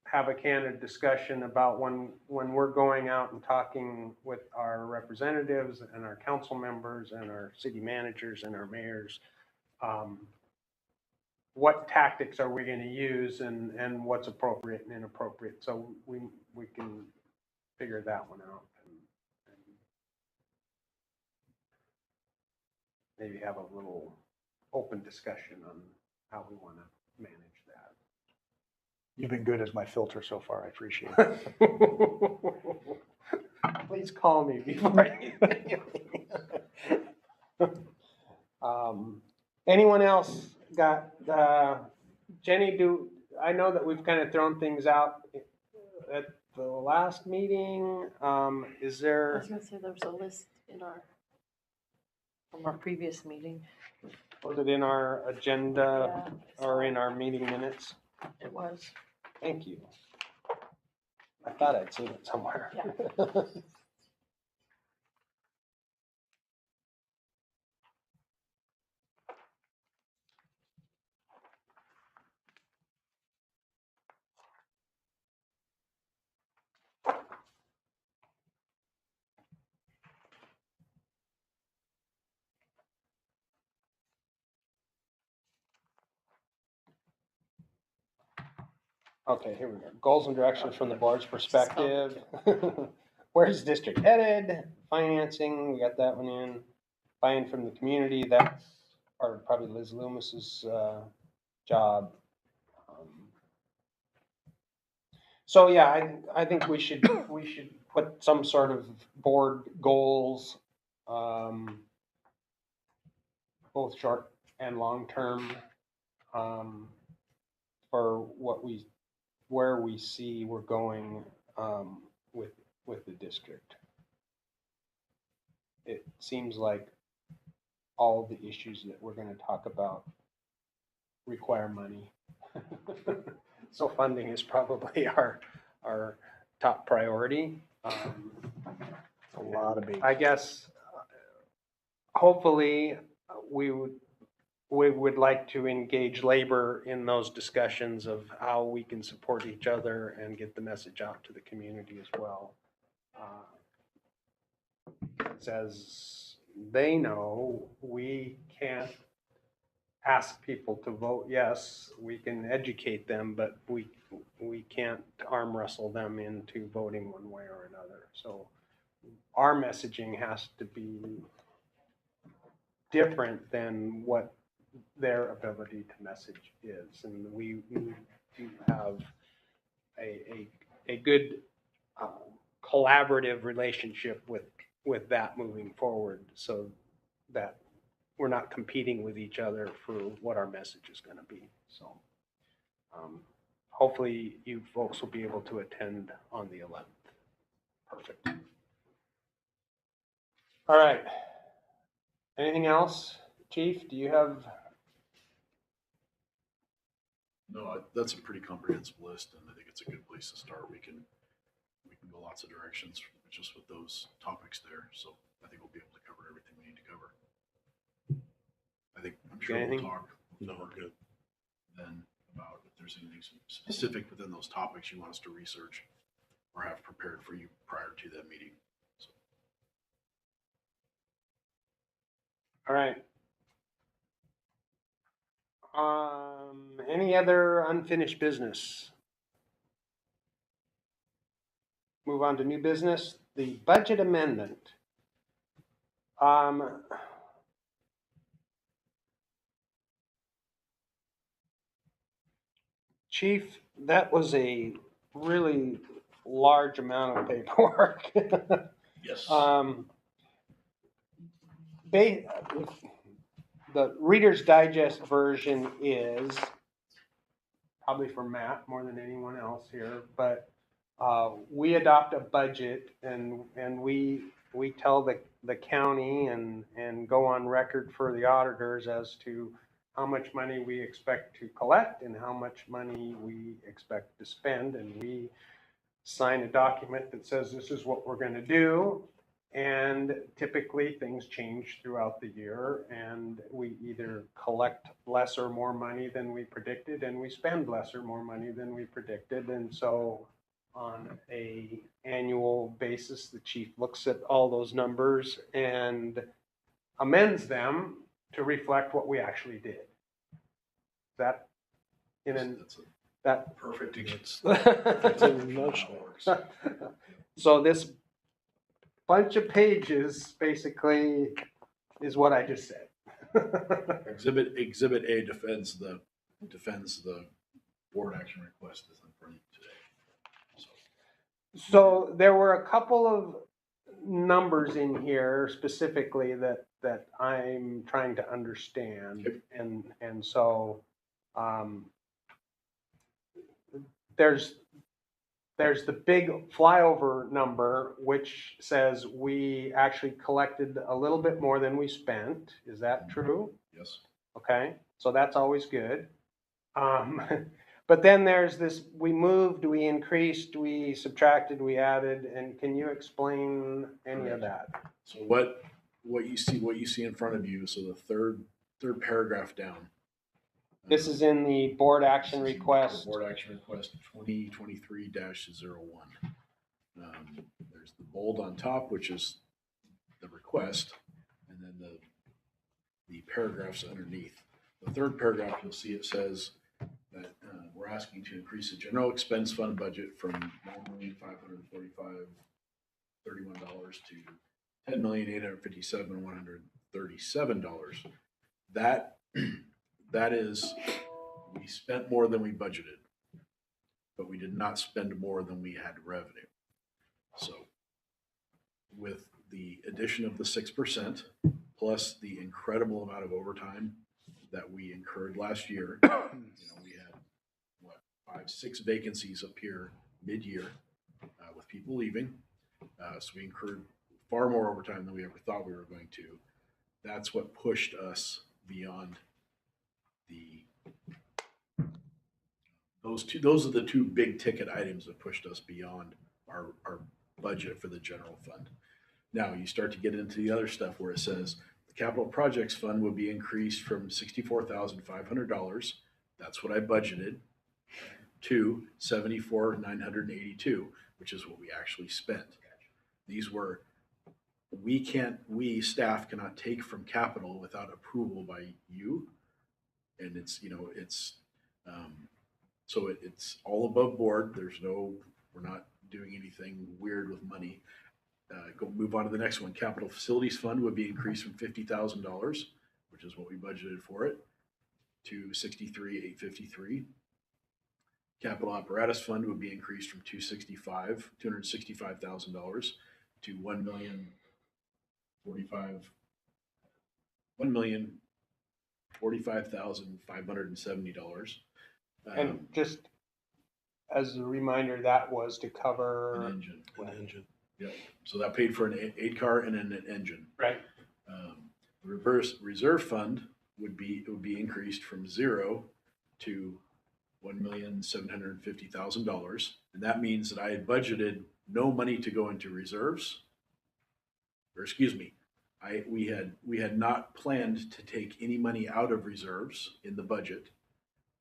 have a candid discussion about when we're going out and talking with our representatives and our council members and our city managers and our mayors, what tactics are we going to use and what's appropriate and inappropriate, so we can figure that one out and maybe have a little open discussion on how we want to manage that. You've been good as my filter so far. I appreciate it. Please call me before anyone else got, Jenny, I know that we've kind of thrown things out at the last meeting. Is I there, was gonna say there was a list from our previous meeting. was it in our agenda Yeah, or in our meeting minutes? it was. Thank you. I thought I'd seen it somewhere. Yeah. Okay, here we go. Goals and directions from the board's perspective. Where's district headed? Financing, we got that one in. Buy-in from the community, that's probably Liz Loomis's job. So yeah, I think we should put some sort of board goals, both short and long term, for where we see we're going with the district. It seems like all the issues that we're gonna talk about require money. So funding is probably our top priority. A lot of baby. I guess, hopefully, we would like to engage labor in those discussions of how we can support each other and get the message out to the community as well. As they know, we can't ask people to vote yes. We can educate them, but we can't arm wrestle them into voting one way or another. So our messaging has to be different than what their ability to message is. And we need to have a good collaborative relationship with that moving forward, so that we're not competing with each other for what our message is going to be. So hopefully you folks will be able to attend on the 11th. Perfect. All right. Anything else, Chief? Do you have? No, that's a pretty comprehensive list, and I think it's a good place to start. We can go lots of directions just with those topics there. So I think we'll be able to cover everything we need to cover. I'm sure we'll Anything? talk more good then about if there's anything specific within those topics you want us to research or have prepared for you prior to that meeting. So. All right. Any other unfinished business? Move on to new business, the budget amendment. Chief, that was a really large amount of paperwork. Yes. The Reader's Digest version is probably for Matt more than anyone else here, but we adopt a budget and we tell the county and go on record for the auditors as to how much money we expect to collect and how much money we expect to spend, and we sign a document that says this is what we're going to do. And typically things change throughout the year, and we either collect less or more money than we predicted, and we spend less or more money than we predicted. And so on a annual basis, the chief looks at all those numbers and amends them to reflect what we actually did. That that perfect. It's a nutshell. So this bunch of pages basically is what I just said. Exhibit A defends the board action request that's in front of you today. So there were a couple of numbers in here specifically that I'm trying to understand, and so there's the big flyover number, which says we actually collected a little bit more than we spent. Is that true? Yes. Okay, so that's always good. But then there's this, we moved, we increased, we subtracted, we added, and can you explain any of that? So what you see in front of you, so the third paragraph down. This is in the board action request. Board action request 2023-01. There's the bold on top, which is the request, and then the paragraphs underneath. The third paragraph, you'll see it says that we're asking to increase the general expense fund budget from $9,545,031 to $10,857,137. That is, we spent more than we budgeted, but we did not spend more than we had revenue. So with the addition of the 6% plus the incredible amount of overtime that we incurred last year, we had 5-6 vacancies appear mid-year with people leaving. So we incurred far more overtime than we ever thought we were going to. that's what pushed us beyond the, those are the two big ticket items that pushed us beyond our budget for the general fund. Now, you start to get into the other stuff where it says the capital projects fund will be increased from $64,500, that's what I budgeted, to $74,982, which is what we actually spent. These were, we staff cannot take from capital without approval by you. And it's, so it's all above board. We're not doing anything weird with money. Move on to the next one. Capital Facilities Fund would be increased from $50,000, which is what we budgeted for it, to $63,853. Capital Apparatus Fund would be increased from $265,000 to $1,045,570. And just as a reminder, that was to An cover, engine. An engine. So that paid for an 8-car and an engine. right? The reserve fund would be increased from 0 to $1,750,000, and that means that I had budgeted no money to go into reserves. Or excuse me, we had not planned to take any money out of reserves in the budget,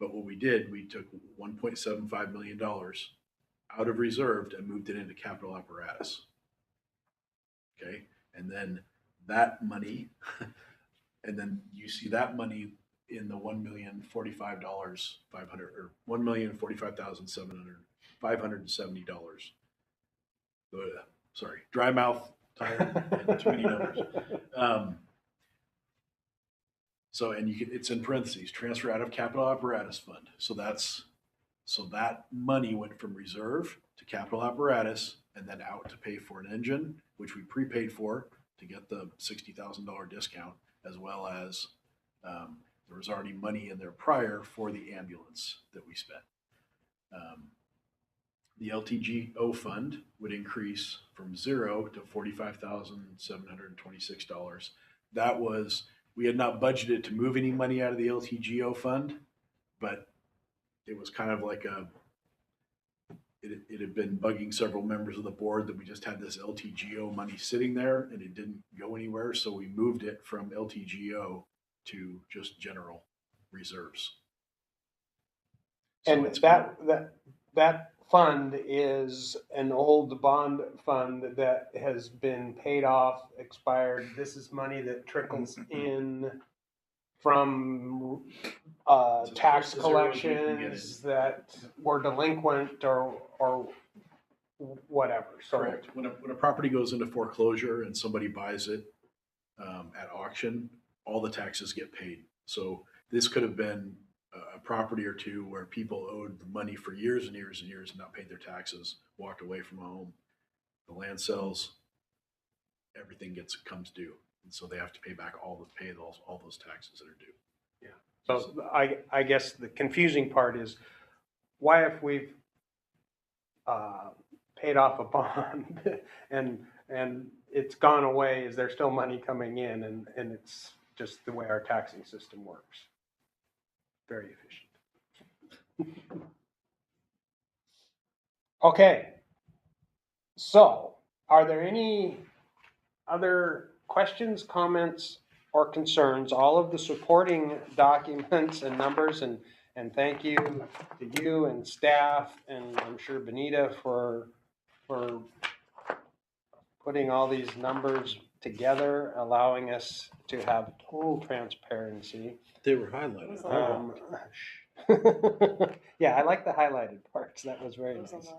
but what we did, we took $1.75 million out of reserve and moved it into capital apparatus. Okay, and then that money, and then you see that money in the $1,045,500 or $1,045,570. Sorry, dry mouth, tired, and too many numbers. So, and it's in parentheses, transfer out of capital apparatus fund. So that money went from reserve to capital apparatus and then out to pay for an engine, which we prepaid for to get the $60,000 discount, as well as there was already money in there prior for the ambulance that we spent. The LTGO fund would increase from 0 to $45,726. That was, we had not budgeted to move any money out of the LTGO fund, but it was kind of like it had been bugging several members of the board that we just had this LTGO money sitting there and it didn't go anywhere. So we moved it from LTGO to just general reserves. So And that fund is an old bond fund that has been paid off, expired. This is money that trickles in from tax As early as we can get collections that were delinquent or whatever. So Correct. When a property goes into foreclosure and somebody buys it at auction, all the taxes get paid. So this could have been a property or two where people owed the money for years and years and years and not paid their taxes, walked away from a home. The land sells, everything comes due, and so they have to pay back all those taxes that are due. So I guess the confusing part is, why if we've paid off a bond and it's gone away, is there still money coming in? And it's just the way our taxing system works. Very efficient. Okay. So are there any other questions, comments, or concerns? All of the supporting documents and numbers, and thank you to you and staff, and I'm sure Benita for putting all these numbers together, allowing us to have total transparency. They were highlighted. Yeah, I like the highlighted parts. That was very There's a nice.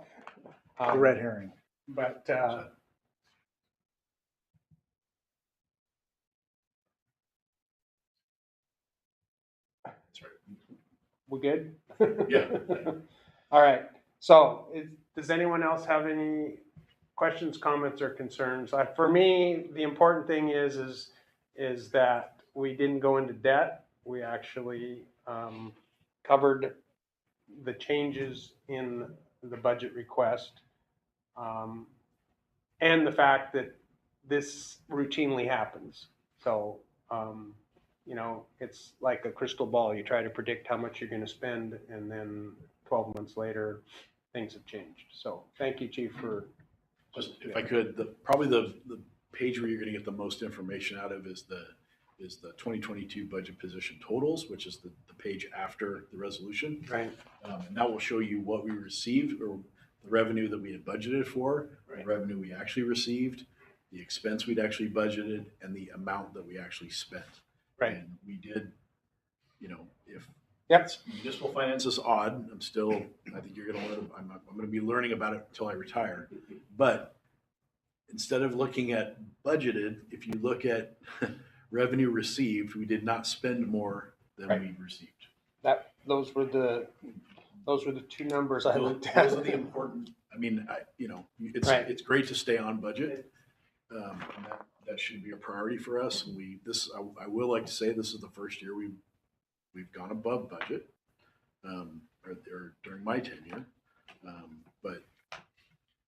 lot. The red herring. But That's right. we good? Yeah. All right. So does anyone else have any questions, comments, or concerns? For me, the important thing is that we didn't go into debt. We actually covered the changes in the budget request, and the fact that this routinely happens. So You know, it's like a crystal ball. You try to predict how much you're gonna spend, and then 12 months later, things have changed. So thank you, Chief, for. Just if I could, probably the page where you're gonna get the most information out of is the 2022 budget position totals, which is the page after the resolution. Right. And that will show you what we received, or the revenue that we had budgeted for, the Right. revenue we actually received, the expense we'd actually budgeted, and the amount that we actually spent. Right. And we did, you know, if Yep. municipal finance is odd, I think you're gonna learn, I'm gonna be learning about it until I retire. But instead of looking at budgeted, if you look at revenue received, we did not spend more than Right. we received. Those were the two numbers I Those looked at. those are the important, I mean, Right. it's great to stay on budget. And that should be a priority for us. And I will like to say this is the first year we've gone above budget, or during my tenure.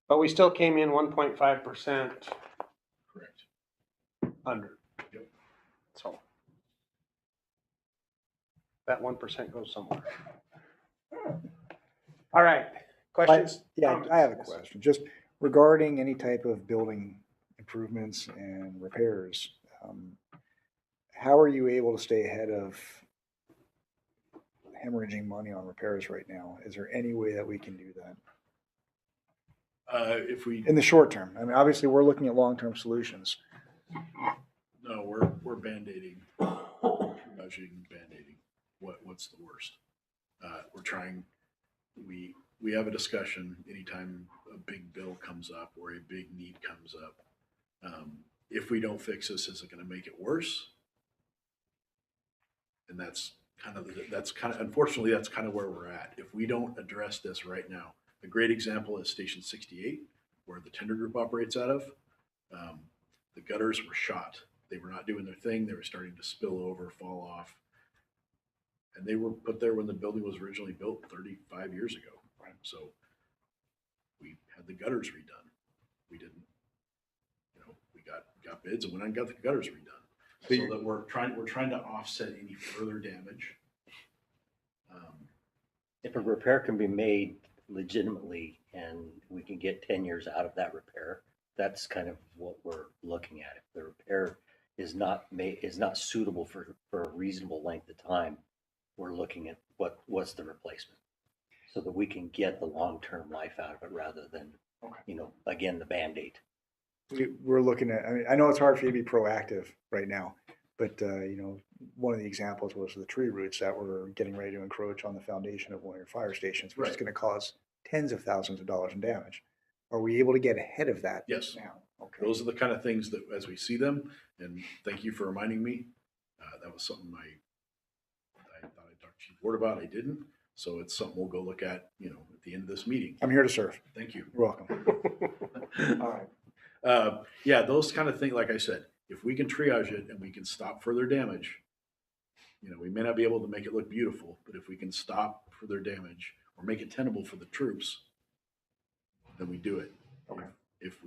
But we still came in 1.5% Correct. under. Yep. So that 1% goes somewhere. All right. Questions? Yeah, Comments? I have a question, just regarding any type of building improvements and repairs. How are you able to stay ahead of hemorrhaging money on repairs right now? Is there any way that we can do that If we, in the short term? I mean, obviously, we're looking at long-term solutions. no, we're Band-Aiding, triaging, Band-Aiding. What's the worst? We're trying, we have a discussion anytime a big bill comes up or a big need comes up. If we don't fix this, is it gonna make it worse? And that's kind of, unfortunately, that's kind of where we're at. If we don't address this right now, a great example is Station 68, where the tender group operates out of. The gutters were shot. They were not doing their thing. They were starting to spill over, fall off. And they were put there when the building was originally built 35 years ago. So we had the gutters redone. We didn't, we got bids and went out and got the gutters redone. So that we're trying to offset any further damage. If a repair can be made legitimately and we can get 10 years out of that repair, that's kind of what we're looking at. If the repair is not suitable for a reasonable length of time, we're looking at what's the replacement, so that we can get the long-term life out of it rather than, again, the Band-Aid. We're looking at, I mean, I know it's hard for you to be proactive right now, but, one of the examples was the tree roots that were getting ready to encroach on the foundation of one of your fire stations, which is Right. going to cause tens of thousands of dollars in damage. Are we able to get ahead of that Yes. now? Okay. Those are the kind of things that, as we see them, and thank you for reminding me, that was something I thought I talked to Chief Ward about. I didn't. So it's something we'll go look at, at the end of this meeting. I'm here to serve. Thank you. You're welcome. All right. Yeah, those kind of things, like I said, if we can triage it and we can stop further damage, we may not be able to make it look beautiful, but if we can stop further damage or make it tenable for the troops, then we do it. Okay. If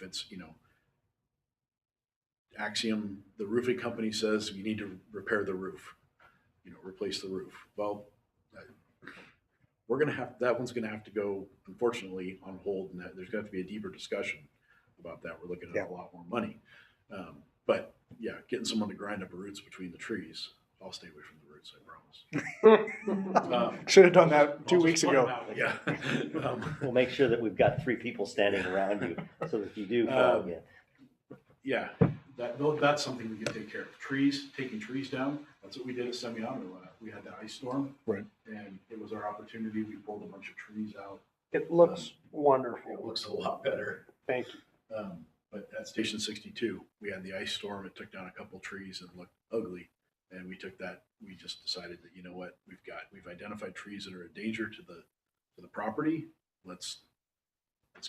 it's, Axiom, the roofing company says you need to repair the roof, replace the roof. Well, that one's gonna have to go, unfortunately, on hold, and there's got to be a deeper discussion about that. We're looking at a lot more money. But yeah, getting someone to grind up roots between the trees, I'll stay away from the roots, I promise. Should have done that I'll 2 just weeks point ago. it out, Yeah. We'll make sure that we've got 3 people standing around you, so that if you do fall again. Yeah, that's something we can take care of. Taking trees down, that's what we did at Semiano. We had that ice storm. Right. And it was our opportunity. We pulled a bunch of trees out. It looks It wonderful. looks a lot better. Thank you. But at Station 62, we had the ice storm. It took down a couple trees and looked ugly. And we just decided that, we've identified trees that are a danger to the property. Let's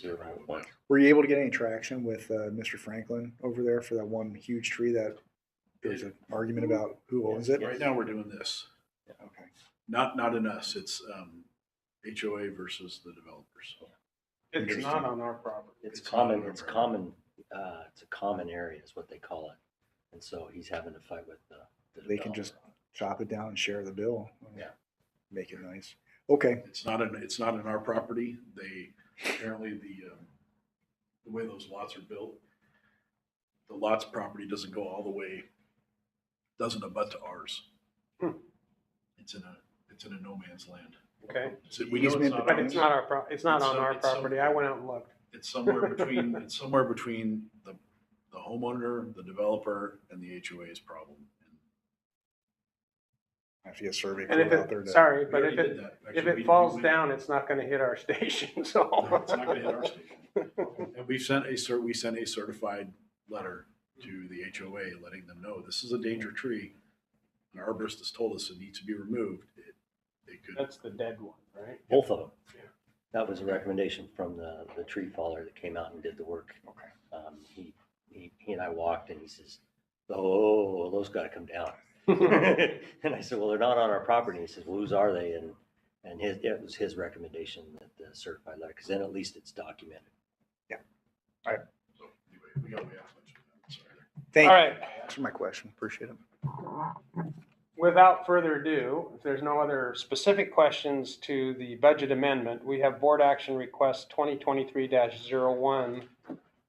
get rid of them. Were you able to get any traction with Mr. Franklin over there for that one huge tree that there's an argument about who owns it? Right now, we're doing this. Okay. Not in us. It's HOA versus the developers. It's not on our property. It's It's not common, on it's our common, it's a common area is what they call it. And so he's having to fight with the They can just developer. chop it down and share the bill. Yeah. Make it nice. Okay, It's not in our property. They, apparently the way those lots are built, the lots property doesn't go all the way, doesn't abut to ours. Hmm. It's in a no man's land. Okay, We know it's Easement not but between- it's not it's not It's on some- our it's some- property. I went out and looked. It's somewhere between the homeowner, the developer, and the HOA's problem. if you a survey And if crew out there it, to. sorry, We but already if did it, that. if Actually, it we falls down, it's not gonna hit our station, so. It's not gonna hit our station. And we sent a certified letter to the HOA letting them know this is a danger tree. An arborist has told us it needs to be removed. It could. That's the dead one, right? Both of them. Yeah. That was a recommendation from the tree faller that came out and did the work. Okay. He and I walked and he says, "Oh, those got to come down." And I said, "Well, they're not on our property." He says, "Well, whose are they?" And it was his recommendation that the certified letter, because then at least it's documented. So anyway, we got way off much of that. Sorry. Thank All you. right, Answer my question. Appreciate it. without further ado, if there's no other specific questions to the budget amendment, we have board action request 2023-01.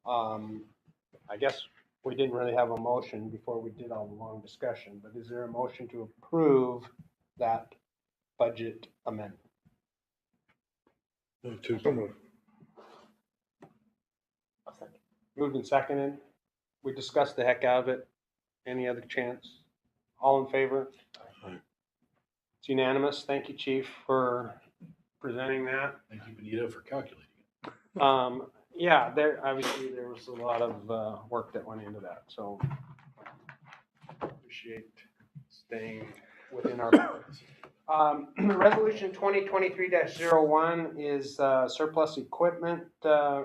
I guess we didn't really have a motion before we did all the long discussion, but is there a motion to approve that budget amendment? Move to So moved. I'll second. Moved and seconded. We discussed the heck out of it. Any other chance? All in favor? Aye. It's unanimous. Thank you, Chief, for presenting that. Thank you, Benita, for calculating it. Yeah, there was a lot of work that went into that, so appreciate staying within our bounds. Resolution 2023-01 is surplus equipment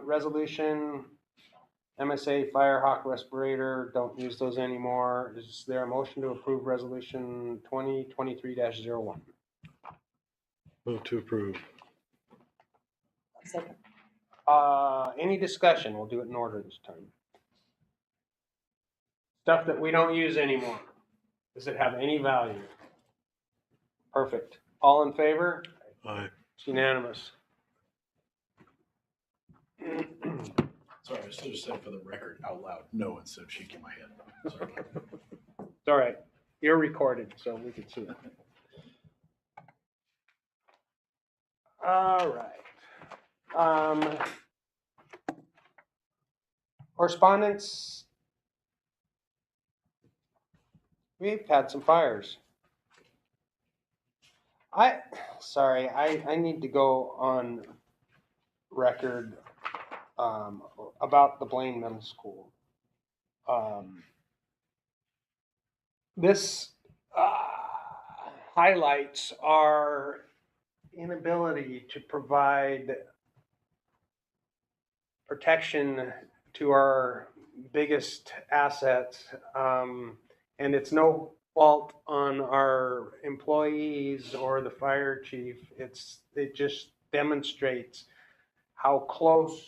resolution. MSA Firehawk respirator, don't use those anymore. Is there a motion to approve resolution 2023-01? Move to approve. I'll second. Any discussion? We'll do it in order this time. Stuff that we don't use anymore. Does it have any value? Perfect. All in favor? Aye. It's unanimous. Sorry, I should have said for the record out loud, no, instead of shaking my head. Sorry about that. It's all right. You're recorded, so we can see it. All right. Correspondence. We've had some fires. Sorry, I need to go on record about the Blaine Middle School. This highlights our inability to provide protection to our biggest assets. And it's no fault on our employees or the fire chief. It just demonstrates how close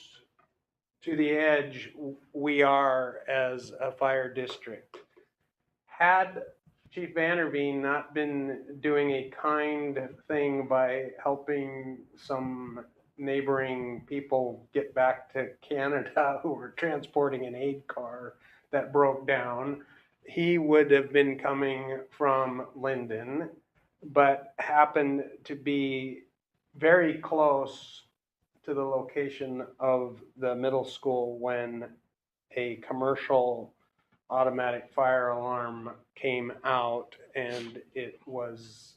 to the edge we are as a fire district. Had Chief Vanderveen not been doing a kind thing by helping some neighboring people get back to Canada who were transporting an aid car that broke down, he would have been coming from Linden, but happened to be very close to the location of the middle school when a commercial automatic fire alarm came out and it was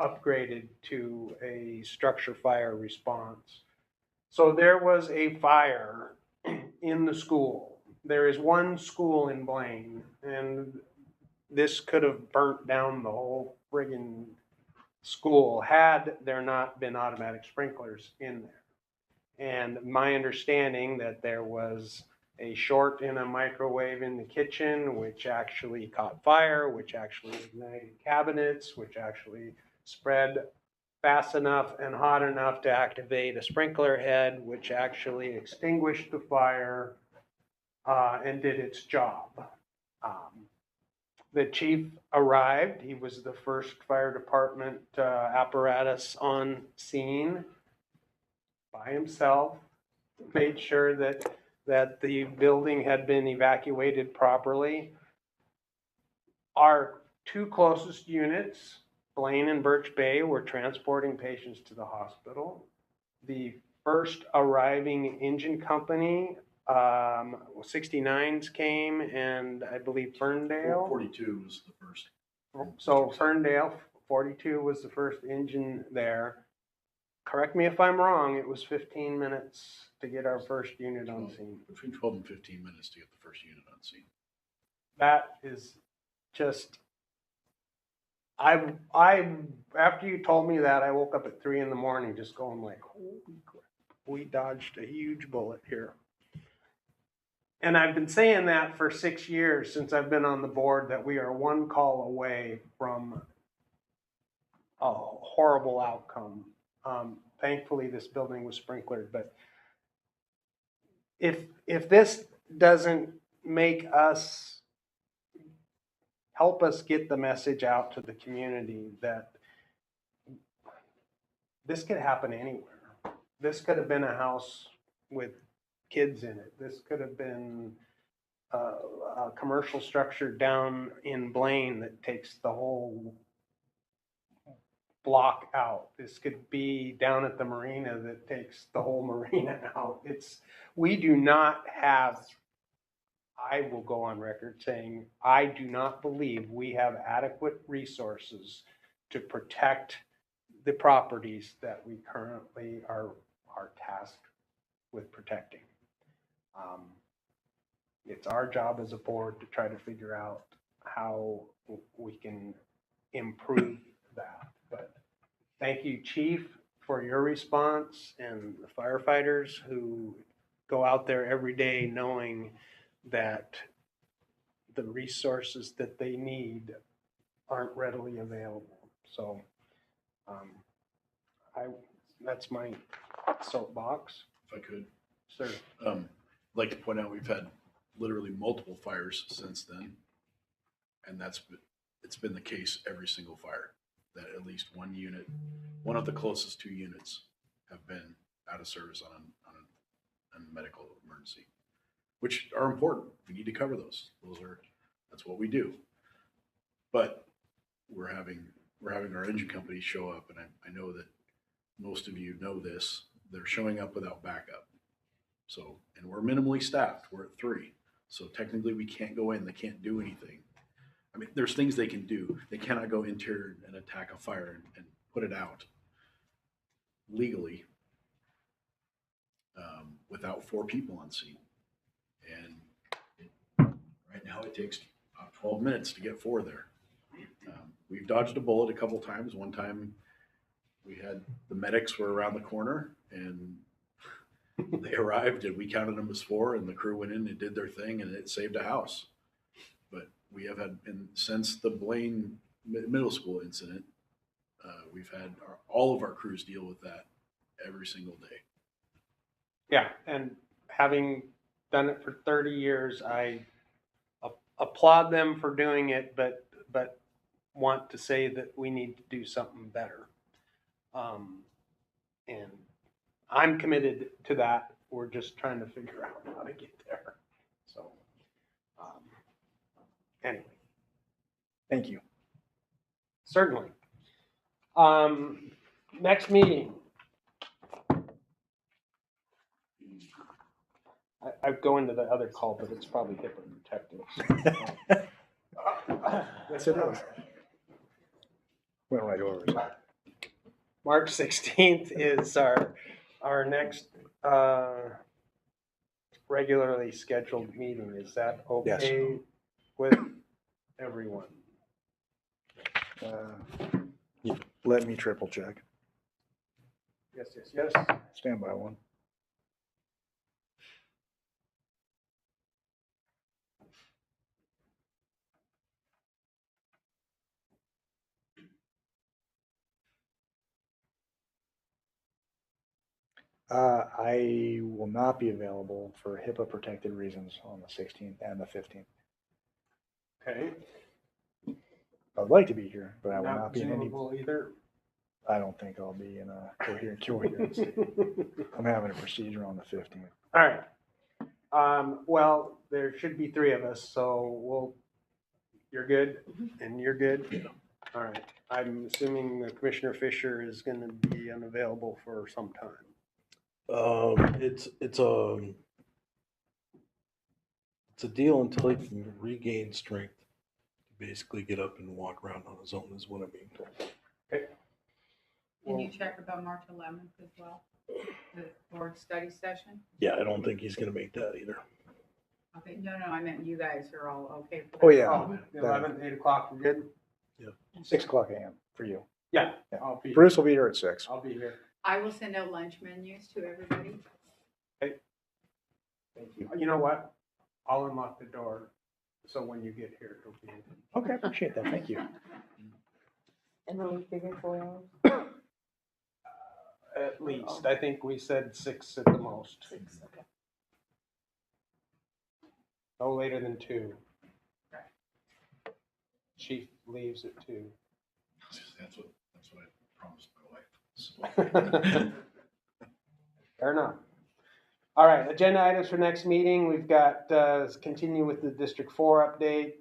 upgraded to a structure fire response. So there was a fire in the school. There is one school in Blaine, and this could have burnt down the whole friggin' school had there not been automatic sprinklers in there. And my understanding that there was a short in a microwave in the kitchen, which actually caught fire, which actually ignited cabinets, which actually spread fast enough and hot enough to activate a sprinkler head, which actually extinguished the fire and did its job. The chief arrived. He was the first fire department apparatus on scene by himself. Made sure that the building had been evacuated properly. Our two closest units, Blaine and Birch Bay, were transporting patients to the hospital. The first arriving engine company, 69s came, and I believe Ferndale. 42 was the first. So Ferndale, 42 was the first engine there. Correct me if I'm wrong, it was 15 minutes to get our first unit on scene. Between 12 and 15 minutes to get the first unit on scene. That is just, I after you told me that, I woke up at 3 a.m. just going like, holy crap, we dodged a huge bullet here. And I've been saying that for 6 years since I've been on the board, that we are one call away from a horrible outcome. Thankfully, this building was sprinklered, but if this doesn't make us, help us get the message out to the community that this could happen anywhere. This could have been a house with kids in it. This could have been a commercial structure down in Blaine that takes the whole block out. This could be down at the marina that takes the whole marina out. We do not have, I will go on record saying, I do not believe we have adequate resources to protect the properties that we currently are tasked with protecting. It's our job as a board to try to figure out how we can improve that. But thank you, Chief, for your response, and the firefighters who go out there every day knowing that the resources that they need aren't readily available. So that's my soapbox. If I could, Sir. I'd like to point out we've had literally multiple fires since then. And it's been the case every single fire, that at least one unit, one of the closest two units have been out of service on a medical emergency, which are important. We need to cover those. That's what we do. But we're having our engine company show up, and I know that most of you know this. They're showing up without backup. So, and we're minimally staffed. We're at 3. So technically we can't go in. They can't do anything. I mean, there's things they can do. They cannot go interior and attack a fire and put it out legally without 4 people on scene. And right now it takes about 12 minutes to get 4 there. We've dodged a bullet a couple times. One time we had the medics were around the corner and they arrived and we counted them as 4, and the crew went in and did their thing and it saved a house. But we have had, and since the Blaine middle school incident, we've had all of our crews deal with that every single day. Yeah, and having done it for 30 years, I applaud them for doing it, but want to say that we need to do something better. And I'm committed to that. We're just trying to figure out how to get there. So, anyway. Thank you. Certainly. Next meeting. I'd go into the other call, but it's probably HIPAA protected. Yes, it is. Went right over it. March 16th is our next regularly scheduled meeting. Is that okay with everyone? Let me triple check. Yes, yes, yes. Stand by one. I will not be available for HIPAA protected reasons on the 16th and the 15th. Okay. I'd like to be here, but I will Not not be in any, Zoomable either. I don't think I'll be in a coherent state. I'm having a procedure on the 15th. All right. Well, there should be three of us, so you're good and you're good? All right. I'm assuming that Commissioner Fisher is gonna be unavailable for some time. It's a deal until he can regain strength to basically get up and walk around on his own is what I'm being told. Can you check about March 11th as well? The board study session? Yeah, I don't think he's gonna make that either. Okay, no, I meant you guys are all okay for that. Oh, yeah. Oh, 11, 8 o'clock, we're good? 6 o'clock a.m. for you. Yeah, Yeah. I'll be, Bruce will be here at 6. I'll be here. I will send out lunch menus to everybody. Thank you. You know what? I'll unlock the door, so when you get here, it'll be. Okay, I appreciate that. Thank you. And then we figure 4 hours. At least, I think we said 6 at the most. 6, okay. No later than 2. Chief leaves at 2. That's what I promised my wife. So. Fair enough. All right, agenda items for next meeting. We've got, continue with the District 4 update.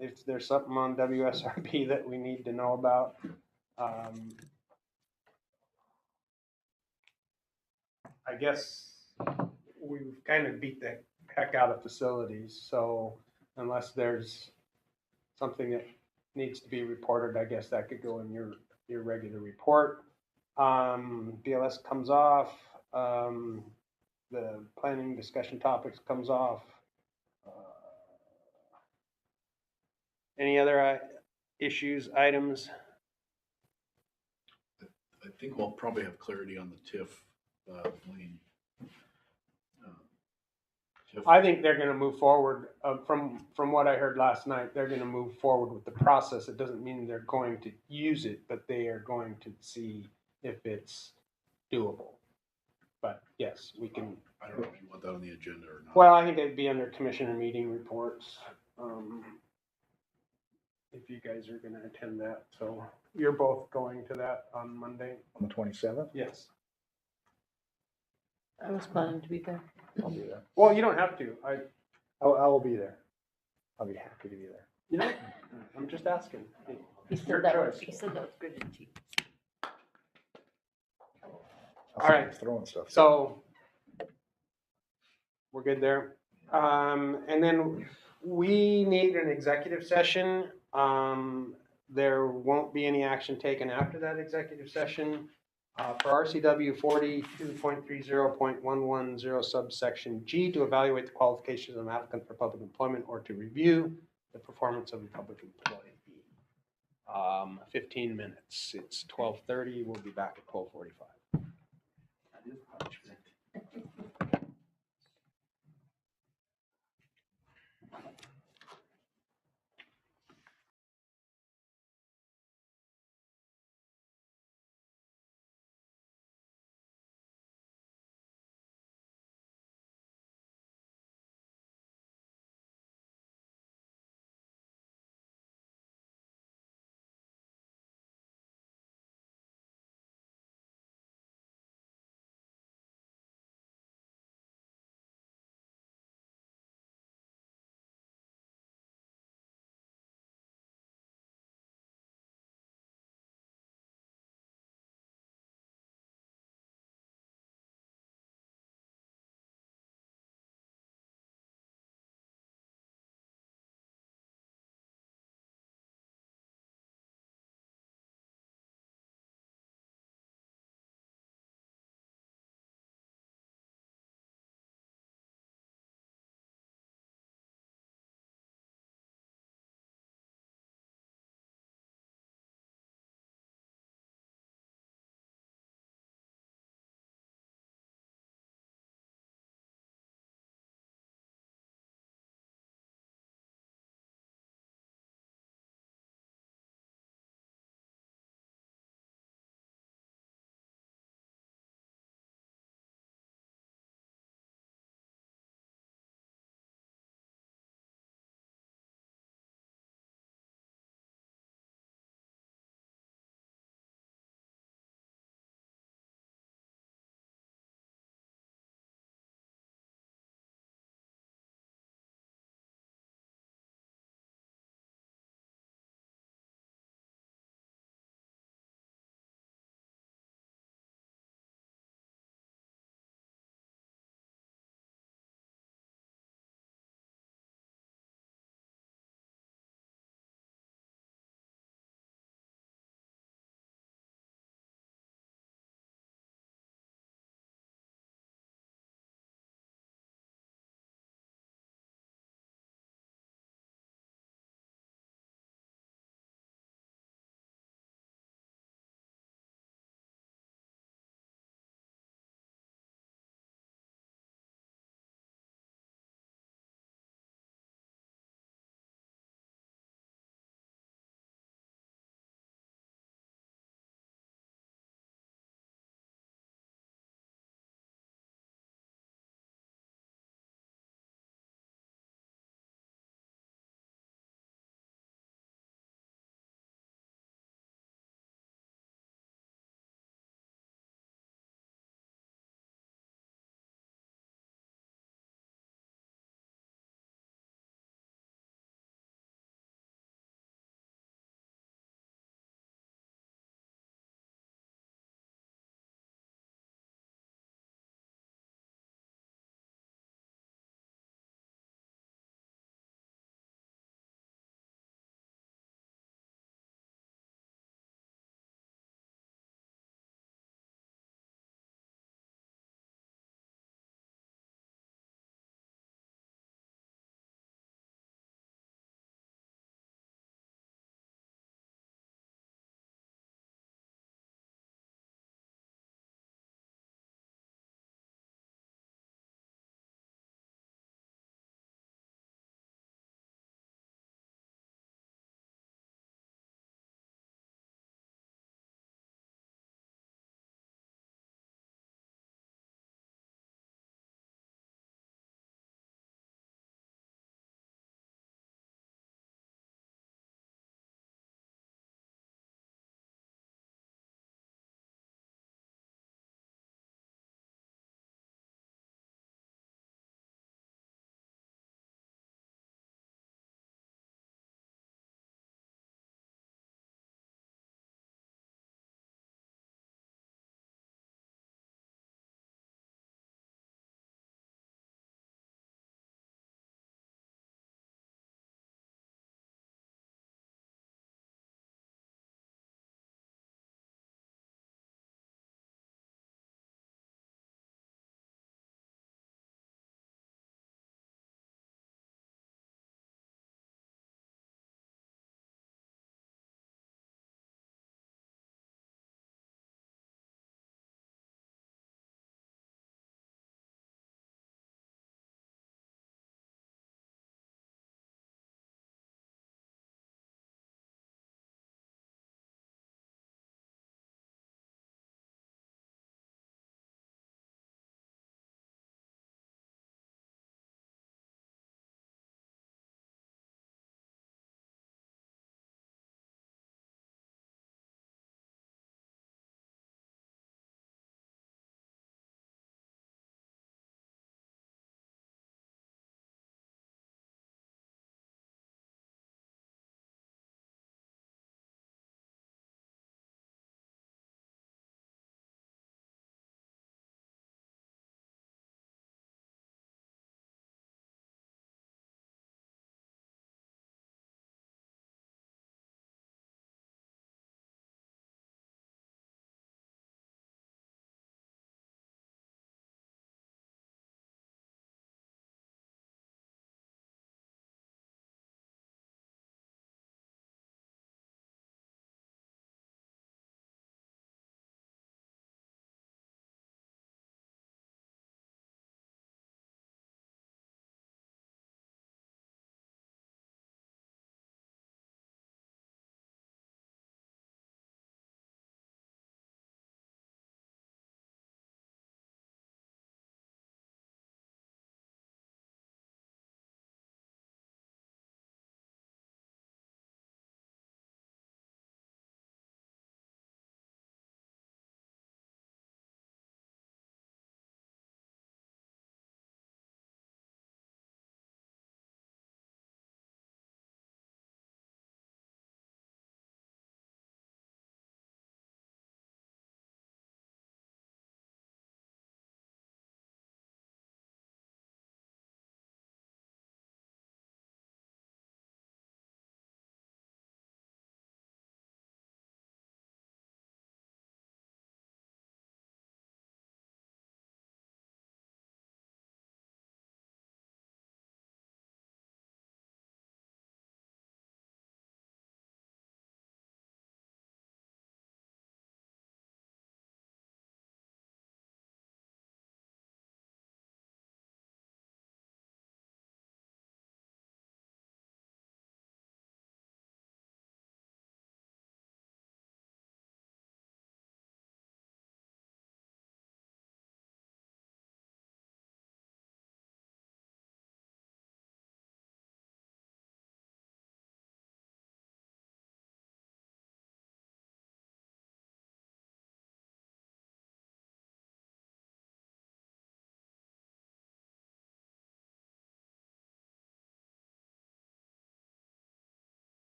If there's something on WSRB that we need to know about. I guess we've kind of beat the heck out of facilities, so unless there's something that needs to be reported, I guess that could go in your regular report. BLS comes off, the planning discussion topics comes off. Any other issues, items? I think we'll probably have clarity on the TIF lane. TIF. I think they're gonna move forward, from what I heard last night, they're gonna move forward with the process. It doesn't mean they're going to use it, but they are going to see if it's doable. But yes, we can. I don't know if you want that on the agenda or not. Well, I think it'd be under commissioner meeting reports. If you guys are gonna attend that, so you're both going to that on Monday? On the 27th, Yes. I was planning to be there. I'll be there. Well, you don't have to. I I will be there. I'll be happy to be there. you know, I'm just asking. He Your said that, choice. he said that was good and cheap. I'll All right. start throwing stuff. So we're good there. And then we need an executive session. There won't be any action taken after that executive session. For RCW 42.30.110 subsection G, to evaluate the qualifications of an applicant for public employment or to review the performance of a public employee. 15 minutes. It's 12:30. We'll be back at 12:45. That is punishment.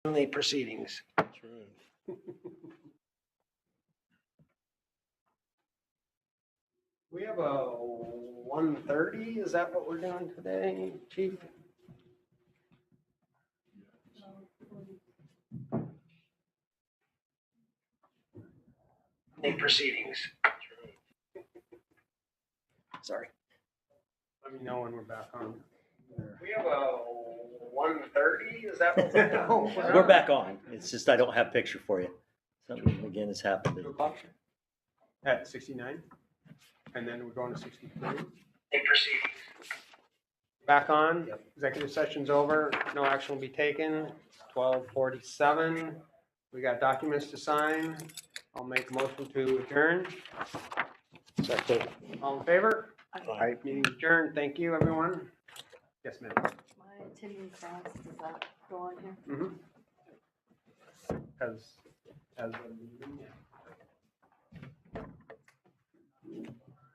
Family proceedings. That's right. We have a 1:30, is that what we're doing today, chief? Proceedings. Sorry. Let me know when we're back on. We have a 1:30, is that what we're doing? We're back on. It's just I don't have a picture for you. Something again has happened. 2 o'clock? At 69, and then we're going to 63. Back on, executive session's over, no action will be taken. 12:47, we got documents to sign. I'll make a motion to adjourn. Second. All in favor? I, Meeting adjourned, thank you, everyone. Yes, ma'am. My attending class, does that go on here? As, the meeting, yeah.